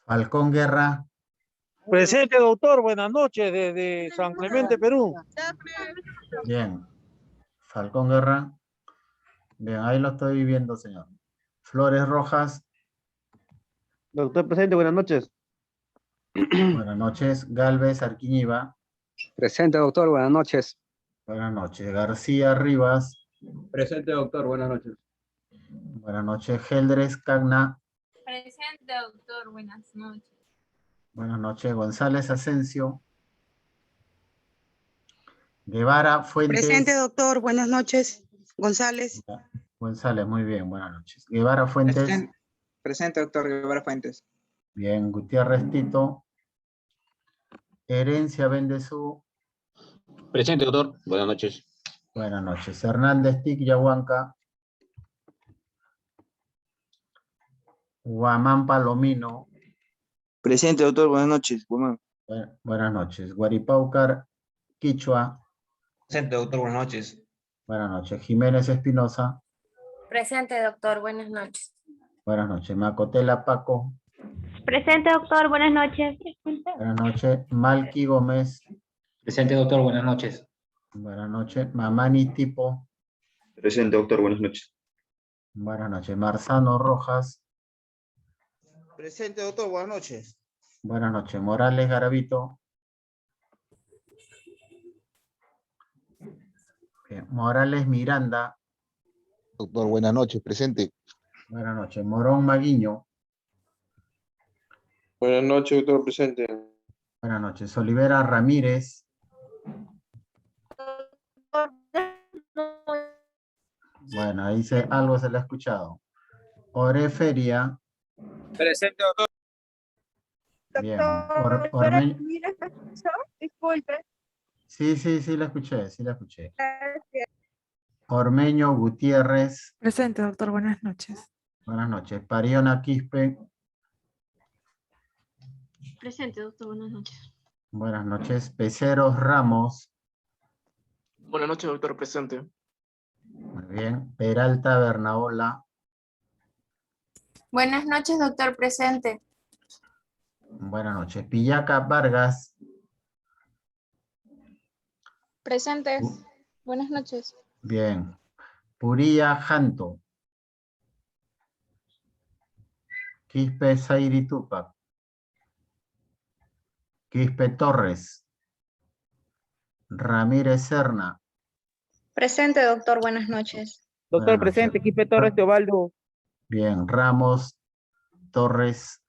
Falcón Guerra. Presente, doctor. Buenas noches desde San Clemente, Perú. Bien. Falcón Guerra. Bien, ahí lo estoy viendo, señor. Flores Rojas. Doctor, presente. Buenas noches. Buenas noches. Galvez Arquiñiva. Presente, doctor. Buenas noches. Buenas noches. García Rivas. Presente, doctor. Buenas noches. Buenas noches. Geldres Cagna. Presente, doctor, buenas noches. Buenas noches. González Asensio. Guevara Fuentes. Presente, doctor, buenas noches. González. González, muy bien. Buenas noches. Guevara Fuentes. Presente, doctor Guevara Fuentes. Bien. Gutiérrez Tito. Herencia Bendezú. Presente, doctor. Buenas noches. Buenas noches. Hernández Tic Yahuanca. Guamán Palomino. Presente, doctor. Buenas noches. Buenas noches. Guaripaucar Quichua. Presente, doctor. Buenas noches. Buenas noches. Jiménez Espinosa. Presente, doctor, buenas noches. Buenas noches. Macotela Paco. Presente, doctor. Buenas noches. Buenas noches. Malqui Gómez. Presente, doctor. Buenas noches. Buenas noches. Mamani Tipo. Presente, doctor. Buenas noches. Buenas noches. Marzano Rojas. Presente, doctor, buenas noches. Buenas noches. Morales Garavito. Bien. Morales Miranda. Doctor, buenas noches. Presente. Buenas noches. Morón Maguiño. Buenas noches, doctor. Presente. Buenas noches. Olivera Ramírez. Bueno, ahí algo se le ha escuchado. Oreferia. Presente, doctor. Bien. Disculpe. Sí, la escuché. Ormeño Gutiérrez. Presente, doctor. Buenas noches. Buenas noches. Pariona Quispe. Presente, doctor, buenas noches. Buenas noches. Peceros Ramos. Buenas noches, doctor, presente. Muy bien. Peralta Bernaola. Buenas noches, doctor, presente. Buenas noches. Pillaca Vargas. Presente. Buenas noches. Bien. Puría Janto. Quispe Zairi Tupac. Quispe Torres. Ramírez Serna. Presente, doctor, buenas noches. Buenas noches. presente. Quispe Torres Teobaldo. Bien, Ramos, Torres.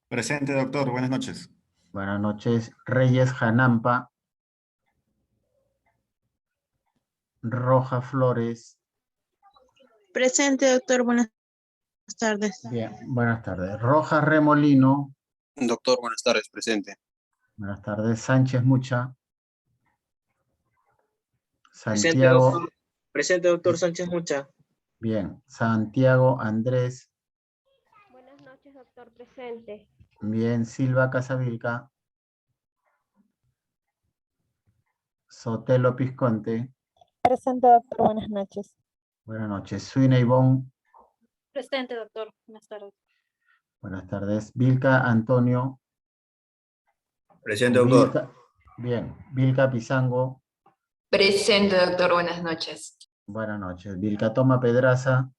Presente, doctor. Buenas noches. Buenas noches. Reyes Janampa. Roja Flores. Presente, doctor. Buenas tardes. Bien, buenas tardes. Rojas Remolino. Doctor, buenas tardes, presente. Buenas tardes. Sánchez Mucha. Presente, Santiago. doctor. Presente, doctor Sánchez Mucha. Bien. Santiago Andrés. Buenas noches, doctor. Presente. Bien. Silva Casavilca. Sotelo Pisconte. Presente, doctor. Buenas noches. Buenas noches. Suina Ivonne. Presente, doctor. Buenas tardes. Buenas tardes. Vilca Antonio. Presente, doctor. Vilca, bien. Vilca Pizango. Presente, doctor. Buenas noches. Buenas noches. Vilca Toma Pedraza.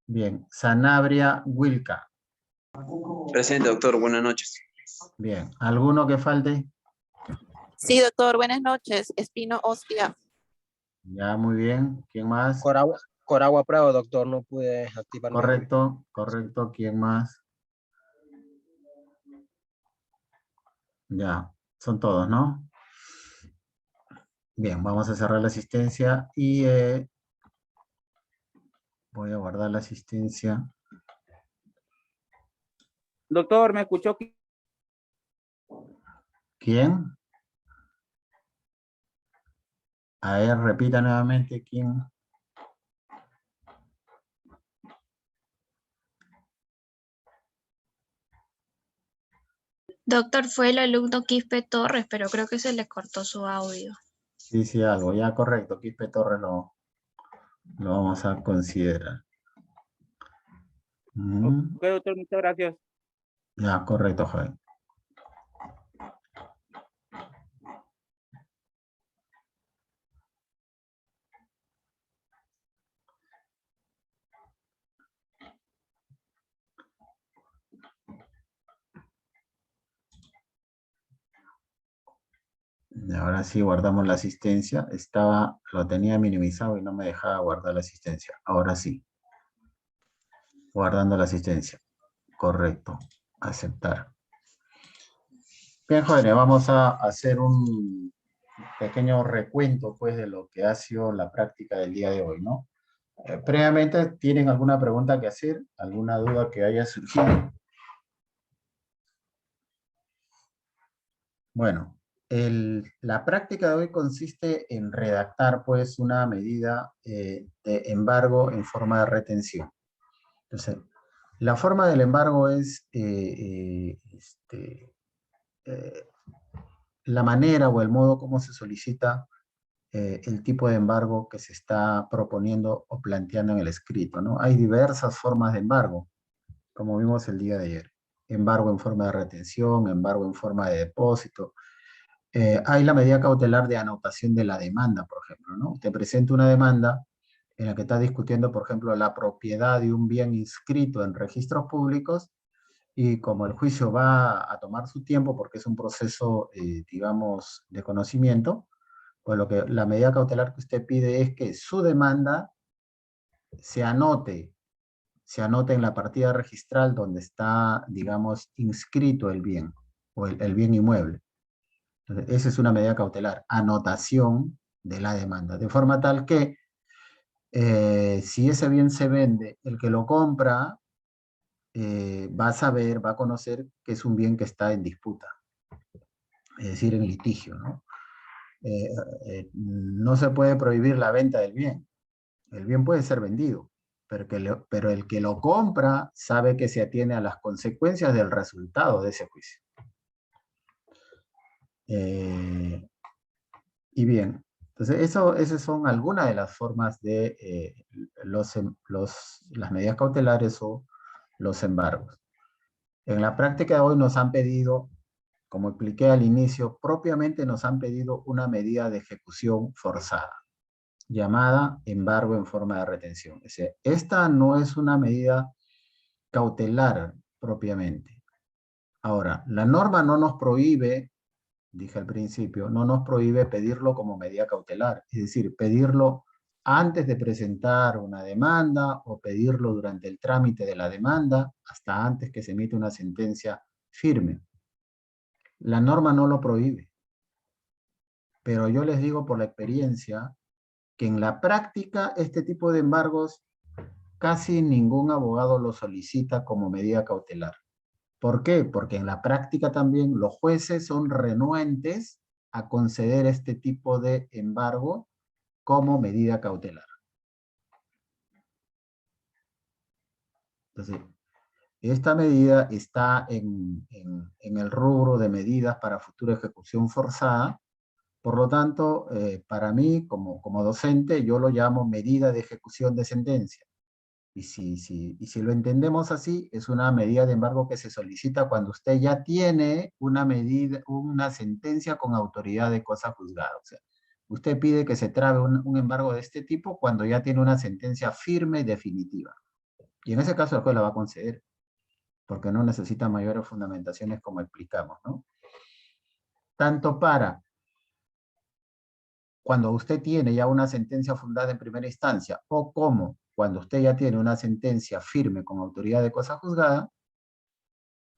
Bien. Sanabria Wilca. Presente, doctor, buenas noches. Bien. ¿Alguno que falte? Sí, doctor. Buenas noches. Espino Ostia. Ya, muy bien. ¿Quién más? Coragua Prado, doctor. No pude activar. Correcto, correcto. ¿Quién más? Ya, son todos, ¿no? Bien, vamos a cerrar la asistencia y voy a guardar la asistencia. Doctor, ¿me escuchó? ¿Quién? A ver, repita nuevamente quién. Doctor, fue el alumno Quispe Torres, pero creo que se le cortó su audio. Sí, sí, algo. Ya, correcto. Quispe Torres lo vamos a considerar. Ok, doctor, muchas gracias. Ya, correcto, joven. Y ahora sí guardamos la asistencia. Lo tenía minimizado y no me dejaba guardar la asistencia. Ahora sí. Guardando la asistencia. Correcto. Aceptar. Bien, jóvenes, vamos a hacer un pequeño recuento, pues, de lo que ha sido la práctica del día de hoy, ¿no? Previamente, ¿tienen alguna pregunta que hacer? ¿Alguna duda que haya surgido? Bueno, la práctica de hoy consiste en redactar, pues, una medida de embargo en forma de retención. Entonces, la forma del embargo es la manera o el modo como se solicita el tipo de embargo que se está proponiendo o planteando en el escrito, ¿no? Hay diversas formas de embargo, como vimos el día de ayer. Embargo en forma de retención, embargo en forma de depósito. Hay la medida cautelar de anotación de la demanda, por ejemplo, ¿no? Te presenta una demanda en la que está discutiendo, por ejemplo, la propiedad de un bien inscrito en registros públicos y como el juicio va a tomar su tiempo porque es un proceso, digamos, de conocimiento, pues la medida cautelar que usted pide es que su demanda se anote en la partida registral donde está, digamos, inscrito el bien, o el bien inmueble. Entonces, esa es una medida cautelar, anotación de la demanda, de forma tal que si ese bien se vende, el que lo compra va a saber, va a conocer que es un bien que está en disputa, es decir, en litigio, ¿no? No se puede prohibir la venta del bien. El bien puede ser vendido, pero el que lo compra sabe que se atiene a las consecuencias del resultado de ese juicio. Y bien, entonces esas son algunas de las formas de las medidas cautelares o los embargos. En la práctica de hoy nos han pedido, como expliqué al inicio, propiamente nos han pedido una medida de ejecución forzada, llamada embargo en forma de retención. Es decir, esta no es una medida cautelar propiamente. Ahora, la norma no nos prohíbe dije al principio, no nos prohíbe pedirlo como medida cautelar, es decir, pedirlo antes de presentar una demanda o pedirlo durante el trámite de la demanda, hasta antes que se emite una sentencia firme. La norma no lo prohíbe, pero yo les digo por la experiencia que en la práctica este tipo de embargos casi ningún abogado lo solicita como medida cautelar. ¿Por qué? Porque en la práctica también los jueces son renuentes a conceder este tipo de embargo como medida cautelar. Entonces, esta medida está en el rubro de medidas para futura ejecución forzada. Por lo tanto, para mí, como docente, yo lo llamo medida de ejecución de sentencia. Y si lo entendemos así, es una medida de embargo que se solicita cuando usted ya tiene una sentencia con autoridad de cosa juzgada. O sea, usted pide que se trabe un embargo de este tipo cuando ya tiene una sentencia firme y definitiva. Y en ese caso el juez la va a conceder, porque no necesita mayores fundamentaciones como explicamos, ¿no? Tanto para cuando usted tiene ya una sentencia fundada en primera instancia, o como cuando usted ya tiene una sentencia firme con autoridad de cosa juzgada,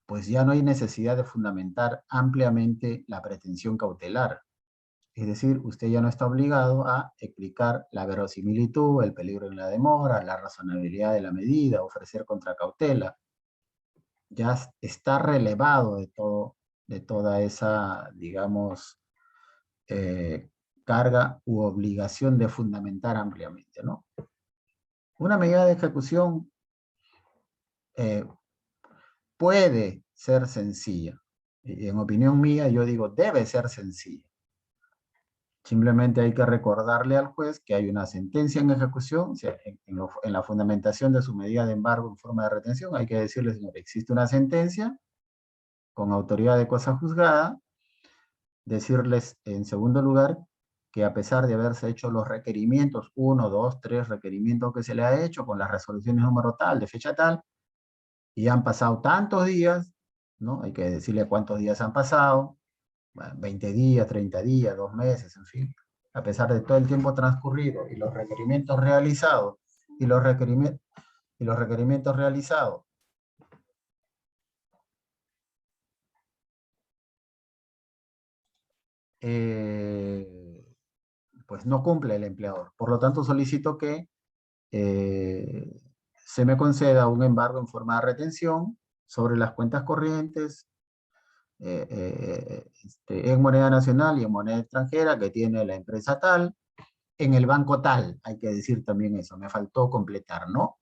pues ya no hay necesidad de fundamentar ampliamente la pretensión cautelar. Es decir, usted ya no está obligado a explicar la verosimilitud, el peligro en la demora, la razonabilidad de la medida, ofrecer contracautela. Ya está relevado de toda esa, digamos, carga u obligación de fundamentar ampliamente, ¿no? Una medida de ejecución puede ser sencilla. Y en opinión mía, yo digo, debe ser sencilla. Simplemente hay que recordarle al juez que hay una sentencia en ejecución, o sea, en la fundamentación de su medida de embargo en forma de retención, hay que decirle, señor, existe una sentencia con autoridad de cosa juzgada, decirles en segundo lugar que a pesar de haberse hecho los requerimientos, 1, 2, 3 requerimientos que se le ha hecho con las resoluciones número tal, de fecha tal, y han pasado tantos días, ¿no? Hay que decirle cuántos días han pasado, 20 días, 30 días, 2 meses, en fin. A pesar de todo el tiempo transcurrido y los requerimientos realizados, y los requerimientos realizados, pues no cumple el empleador. Por lo tanto, solicito que se me conceda un embargo en forma de retención sobre las cuentas corrientes en moneda nacional y en moneda extranjera que tiene la empresa tal, en el banco tal, hay que decir también eso, me faltó completar, ¿no?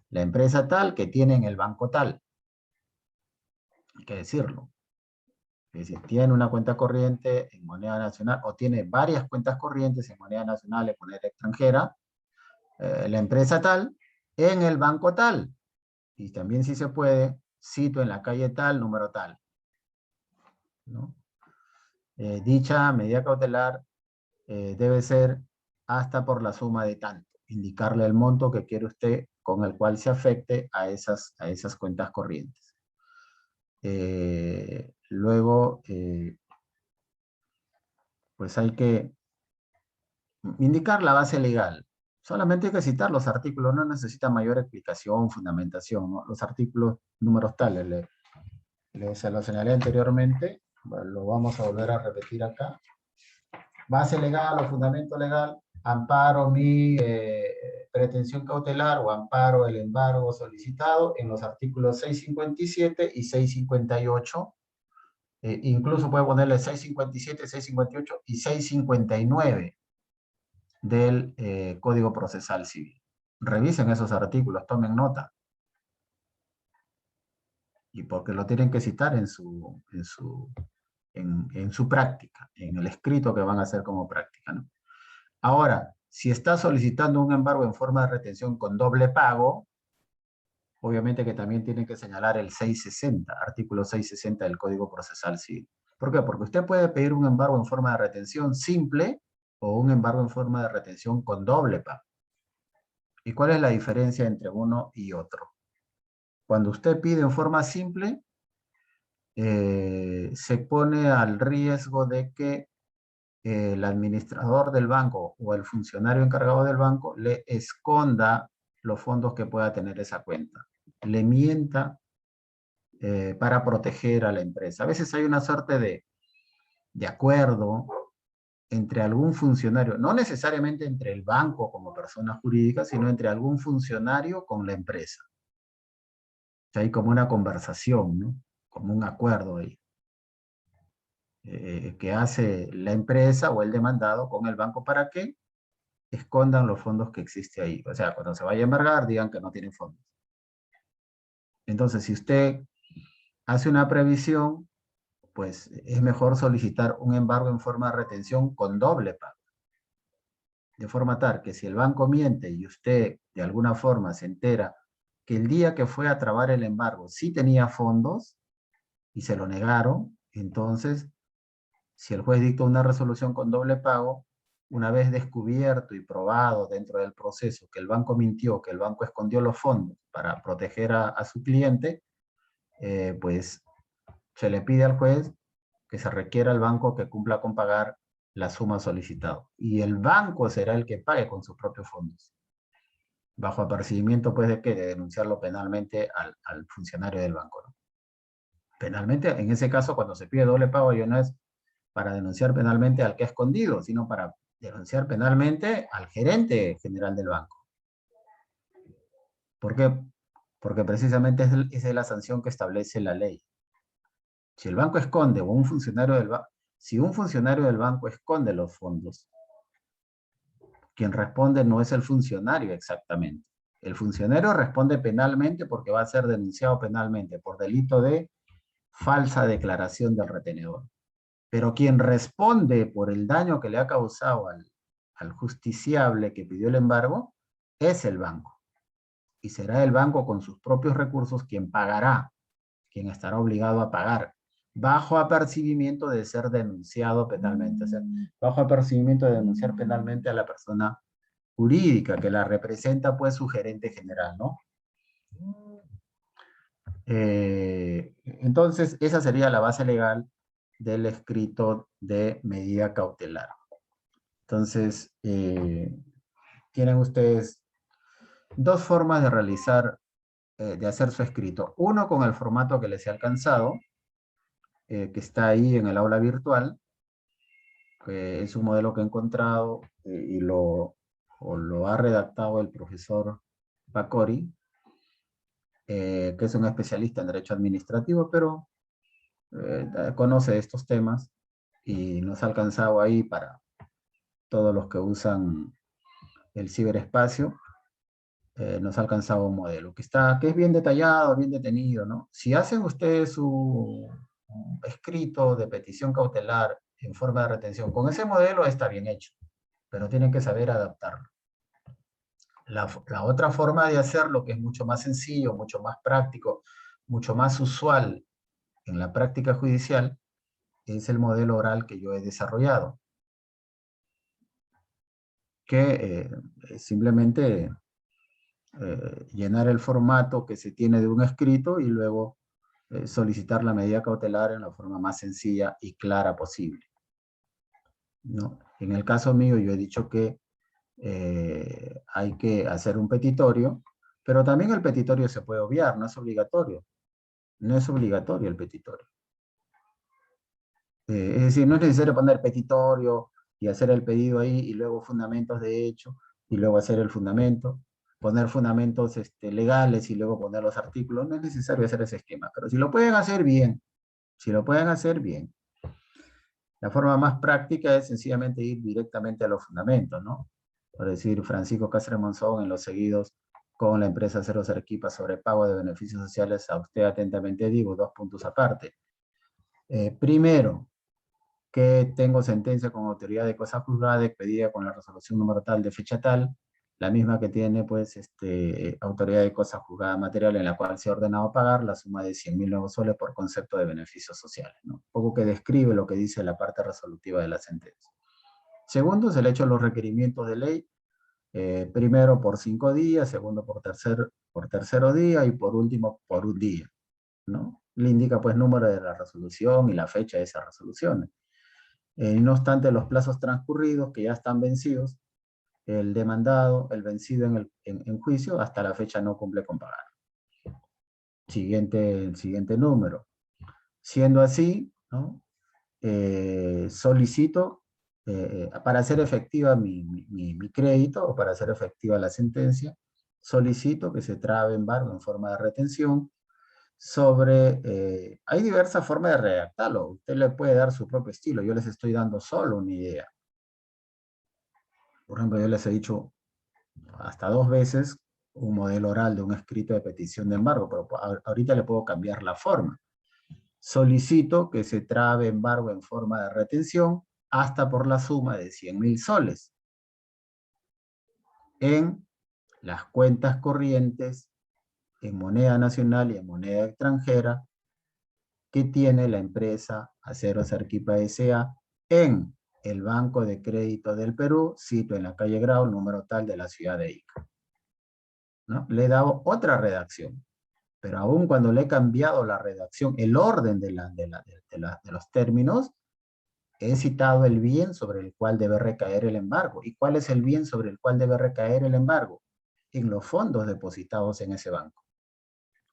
La empresa tal que tiene en el banco tal, hay que decirlo. Es decir, tiene una cuenta corriente en moneda nacional o tiene varias cuentas corrientes en moneda nacional, en moneda extranjera, la empresa tal, en el banco tal. Y también si se puede, cito en la calle tal, número tal, ¿no? Dicha medida cautelar debe ser hasta por la suma de tanto, indicarle el monto que quiere usted con el cual se afecte a esas cuentas corrientes. Luego, pues hay que indicar la base legal. Solamente hay que citar los artículos, no necesita mayor explicación, fundamentación, ¿no? Los artículos números tales, se lo señalé anteriormente, bueno, lo vamos a volver a repetir acá. Base legal o fundamento legal, amparo mi pretensión cautelar o amparo el embargo solicitado en los artículos 657 y 658. Incluso puede ponerle 657, 658 y 659 del Código Procesal Civil. Revisen esos artículos, tomen nota. Y porque lo tienen que citar en su práctica, en el escrito que van a hacer como práctica, ¿no? Ahora, si está solicitando un embargo en forma de retención con doble pago, obviamente que también tiene que señalar el 660, artículo 660 del Código Procesal Civil. ¿Por qué? Porque usted puede pedir un embargo en forma de retención simple o un embargo en forma de retención con doble pago. ¿Y cuál es la diferencia entre uno y otro? Cuando usted pide en forma simple, se pone al riesgo de que el administrador del banco o el funcionario encargado del banco le esconda los fondos que pueda tener esa cuenta. Le mienta para proteger a la empresa. A veces hay una suerte de acuerdo entre algún funcionario, no necesariamente entre el banco como persona jurídica, sino entre algún funcionario con la empresa. O sea, hay como una conversación, ¿no? Como un acuerdo ahí. Que hace la empresa o el demandado con el banco para que escondan los fondos que existe ahí. O sea, cuando se vaya a embargar, digan que no tienen fondos. Entonces, si usted hace una previsión, pues es mejor solicitar un embargo en forma de retención con doble pago. De forma tal que si el banco miente y usted de alguna forma se entera que el día que fue a trabar el embargo sí tenía fondos y se lo negaron, entonces, si el juez dicta una resolución con doble pago, una vez descubierto y probado dentro del proceso que el banco mintió, que el banco escondió los fondos para proteger a su cliente, pues se le pide al juez que se requiera al banco que cumpla con pagar la suma solicitada. Y el banco será el que pague con sus propios fondos. Bajo apercibimiento, pues, ¿de qué? De denunciarlo penalmente al funcionario del banco, ¿no? Penalmente, en ese caso, cuando se pide doble pago, ya no es para denunciar penalmente al que ha escondido, sino para denunciar penalmente al gerente general del banco. ¿Por qué? Porque precisamente esa es la sanción que establece la ley. Si el banco esconde, o un funcionario del banco, si un funcionario del banco esconde los fondos, quien responde no es el funcionario exactamente. El funcionario responde penalmente porque va a ser denunciado penalmente por delito de falsa declaración del retenedor. Pero quien responde por el daño que le ha causado al justiciable que pidió el embargo es el banco. Y será el banco con sus propios recursos quien pagará, quien estará obligado a pagar, bajo apercibimiento de ser denunciado penalmente. O sea, bajo apercibimiento de denunciar penalmente a la persona jurídica que la representa, pues, su gerente general, ¿no? Entonces, esa sería la base legal del escrito de medida cautelar. Entonces, tienen ustedes dos formas de realizar, de hacer su escrito. Uno con el formato que les he alcanzado, que está ahí en el aula virtual, que es un modelo que he encontrado y lo ha redactado el profesor Pacori, que es un especialista en derecho administrativo, pero conoce estos temas y nos ha alcanzado ahí para todos los que usan el ciberespacio. Nos ha alcanzado un modelo que es bien detallado, bien detenido, ¿no? Si hacen ustedes su escrito de petición cautelar en forma de retención, con ese modelo está bien hecho, pero tienen que saber adaptarlo. La otra forma de hacerlo, que es mucho más sencillo, mucho más práctico, mucho más usual en la práctica judicial, es el modelo oral que yo he desarrollado, que simplemente llenar el formato que se tiene de un escrito y luego solicitar la medida cautelar en la forma más sencilla y clara posible, ¿no? En el caso mío yo he dicho que hay que hacer un petitorio, pero también el petitorio se puede obviar, no es obligatorio. No es obligatorio el petitorio. Es decir, no es necesario poner petitorio y hacer el pedido ahí y luego fundamentos de hecho y luego hacer el fundamento, poner fundamentos legales y luego poner los artículos. No es necesario hacer ese esquema, pero si lo pueden hacer bien, la forma más práctica es sencillamente ir directamente a los fundamentos, ¿no? Por decir, Francisco Cáceres Monzón en los seguidos con la empresa Cero Arequipa sobre pago de beneficios sociales, a usted atentamente digo, 2 puntos aparte. Primero, que tengo sentencia con autoridad de cosa juzgada expedida con la resolución número tal de fecha tal, la misma que tiene pues autoridad de cosa juzgada material en la cual se ha ordenado pagar la suma de 100.000 nuevos soles por concepto de beneficios sociales, ¿no? Un poco que describe lo que dice la parte resolutiva de la sentencia. Segundo, se le ha hecho los requerimientos de ley, primero por 5 días, segundo por tercero día y por último por un día, ¿no? Le indica pues número de la resolución y la fecha de esas resoluciones. No obstante, los plazos transcurridos que ya están vencidos, el demandado, el vencido en juicio, hasta la fecha no cumple con pagar. Siguiente número. Siendo así, ¿no? Solicito, para hacer efectiva mi crédito o para hacer efectiva la sentencia, solicito que se trabe embargo en forma de retención sobre, hay diversas formas de redactarlo. Usted le puede dar su propio estilo. Yo les estoy dando solo una idea. Por ejemplo, yo les he dicho hasta 2 veces un modelo oral de un escrito de petición de embargo, pero ahorita le puedo cambiar la forma. Solicito que se trabe embargo en forma de retención hasta por la suma de 100.000 soles en las cuentas corrientes en moneda nacional y en moneda extranjera que tiene la empresa Aceros Arequipa S.A. en el Banco de Crédito del Perú, sito en la calle Grau, número tal de la ciudad de Ica. ¿No? Le he dado otra redacción, pero aún cuando le he cambiado la redacción, el orden de los términos, he citado el bien sobre el cual debe recaer el embargo. ¿Y cuál es el bien sobre el cual debe recaer el embargo? En los fondos depositados en ese banco.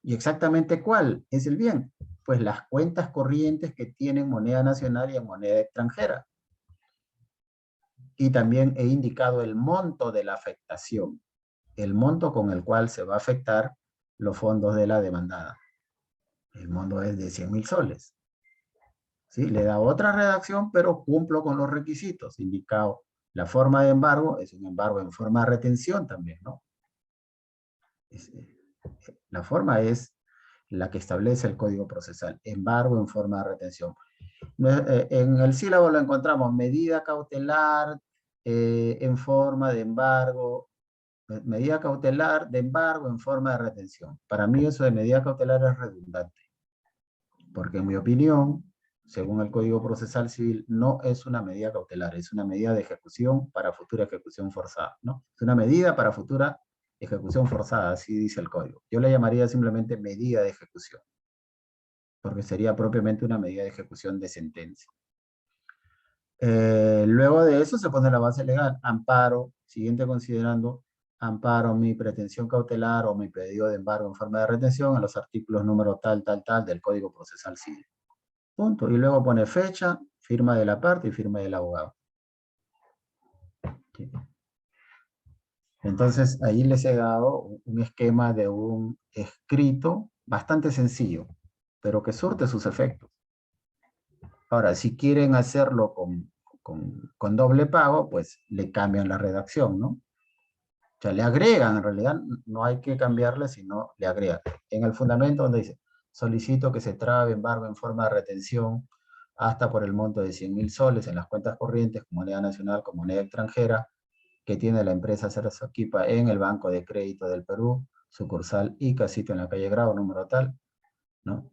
¿Y exactamente cuál es el bien? Pues las cuentas corrientes que tienen moneda nacional y en moneda extranjera. Y también he indicado el monto de la afectación, el monto con el cual se va a afectar los fondos de la demandada. El monto es de 100.000 soles. ¿Sí? Le da otra redacción, pero cumplo con los requisitos indicados. La forma de embargo es un embargo en forma de retención también, ¿no? La forma es la que establece el Código Procesal, embargo en forma de retención. En el sílabo lo encontramos, medida cautelar en forma de embargo, medida cautelar de embargo en forma de retención. Para mí eso de medida cautelar es redundante, porque en mi opinión, según el Código Procesal Civil, no es una medida cautelar, es una medida de ejecución para futura ejecución forzada, ¿no? Es una medida para futura ejecución forzada, así dice el código. Yo le llamaría simplemente medida de ejecución, porque sería propiamente una medida de ejecución de sentencia. Luego de eso se pone la base legal, amparo, siguiente considerando, amparo mi pretensión cautelar o mi pedido de embargo en forma de retención a los artículos número tal del Código Procesal Civil. Punto. Y luego pone fecha, firma de la parte y firma del abogado. ¿Sí? Entonces, ahí les he dado un esquema de un escrito bastante sencillo, pero que surte sus efectos. Ahora, si quieren hacerlo con doble pago, pues le cambian la redacción, ¿no? O sea, le agregan, en realidad no hay que cambiarle, sino le agregan. En el fundamento donde dice, solicito que se trabe embargo en forma de retención hasta por el monto de 100.000 soles en las cuentas corrientes con moneda nacional, con moneda extranjera, que tiene la empresa Aceros Arequipa en el Banco de Crédito del Perú, sucursal Ica, sitio en la calle Grau, número tal, ¿no?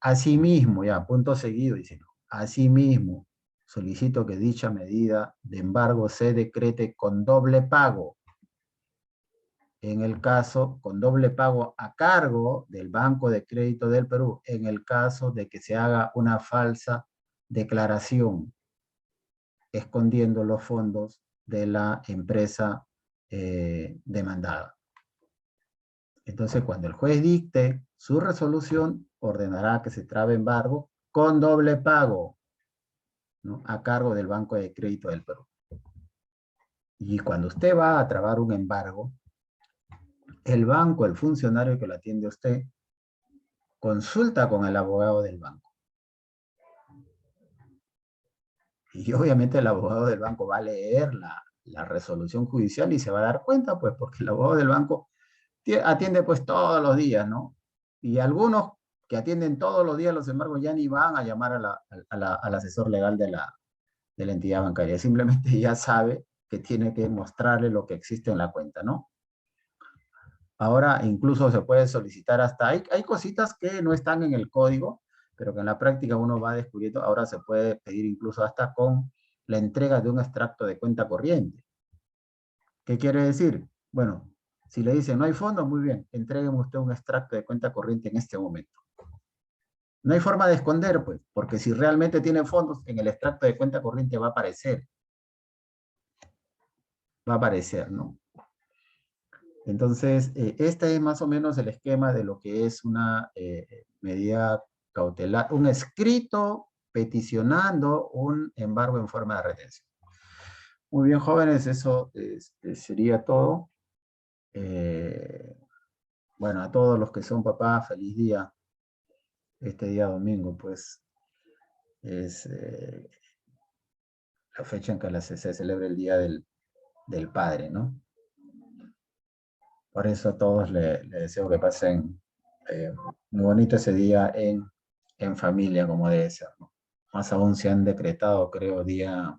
Asimismo, ya, punto seguido, dice, asimismo, solicito que dicha medida de embargo se decrete con doble pago. En el caso, con doble pago a cargo del Banco de Crédito del Perú, en el caso de que se haga una falsa declaración escondiendo los fondos de la empresa demandada. Entonces, cuando el juez dicte su resolución, ordenará que se trabe embargo con doble pago, ¿no? A cargo del Banco de Crédito del Perú. Y cuando usted va a trabar un embargo, el banco, el funcionario que lo atiende a usted, consulta con el abogado del banco. Y obviamente el abogado del banco va a leer la resolución judicial y se va a dar cuenta, pues, porque el abogado del banco atiende pues todos los días, ¿no? Y algunos que atienden todos los días los embargos ya ni van a llamar al asesor legal de la entidad bancaria. Simplemente ya sabe que tiene que mostrarle lo que existe en la cuenta, ¿no? Ahora incluso se puede solicitar hasta, hay cositas que no están en el código, pero que en la práctica uno va descubriendo. Ahora se puede pedir incluso hasta con la entrega de un extracto de cuenta corriente. ¿Qué quiere decir? Bueno, Si le dicen no hay fondos, muy bien, entrégueme usted un extracto de cuenta corriente en este momento. No hay forma de esconder, pues, porque si realmente tiene fondos, en el extracto de cuenta corriente va a aparecer. Va a aparecer, ¿no? Entonces, este es más o menos el esquema de lo que es una medida cautelar, un escrito peticionando un embargo en forma de retención. Muy bien, jóvenes, eso sería todo. Bueno, a todos los que son papás, feliz día. Este día domingo, pues, es la fecha en que se celebra el Día del Padre, ¿no? Por eso a todos les deseo que pasen muy bonito ese día en familia, como debe ser, ¿no? Más aún se han decretado, creo, día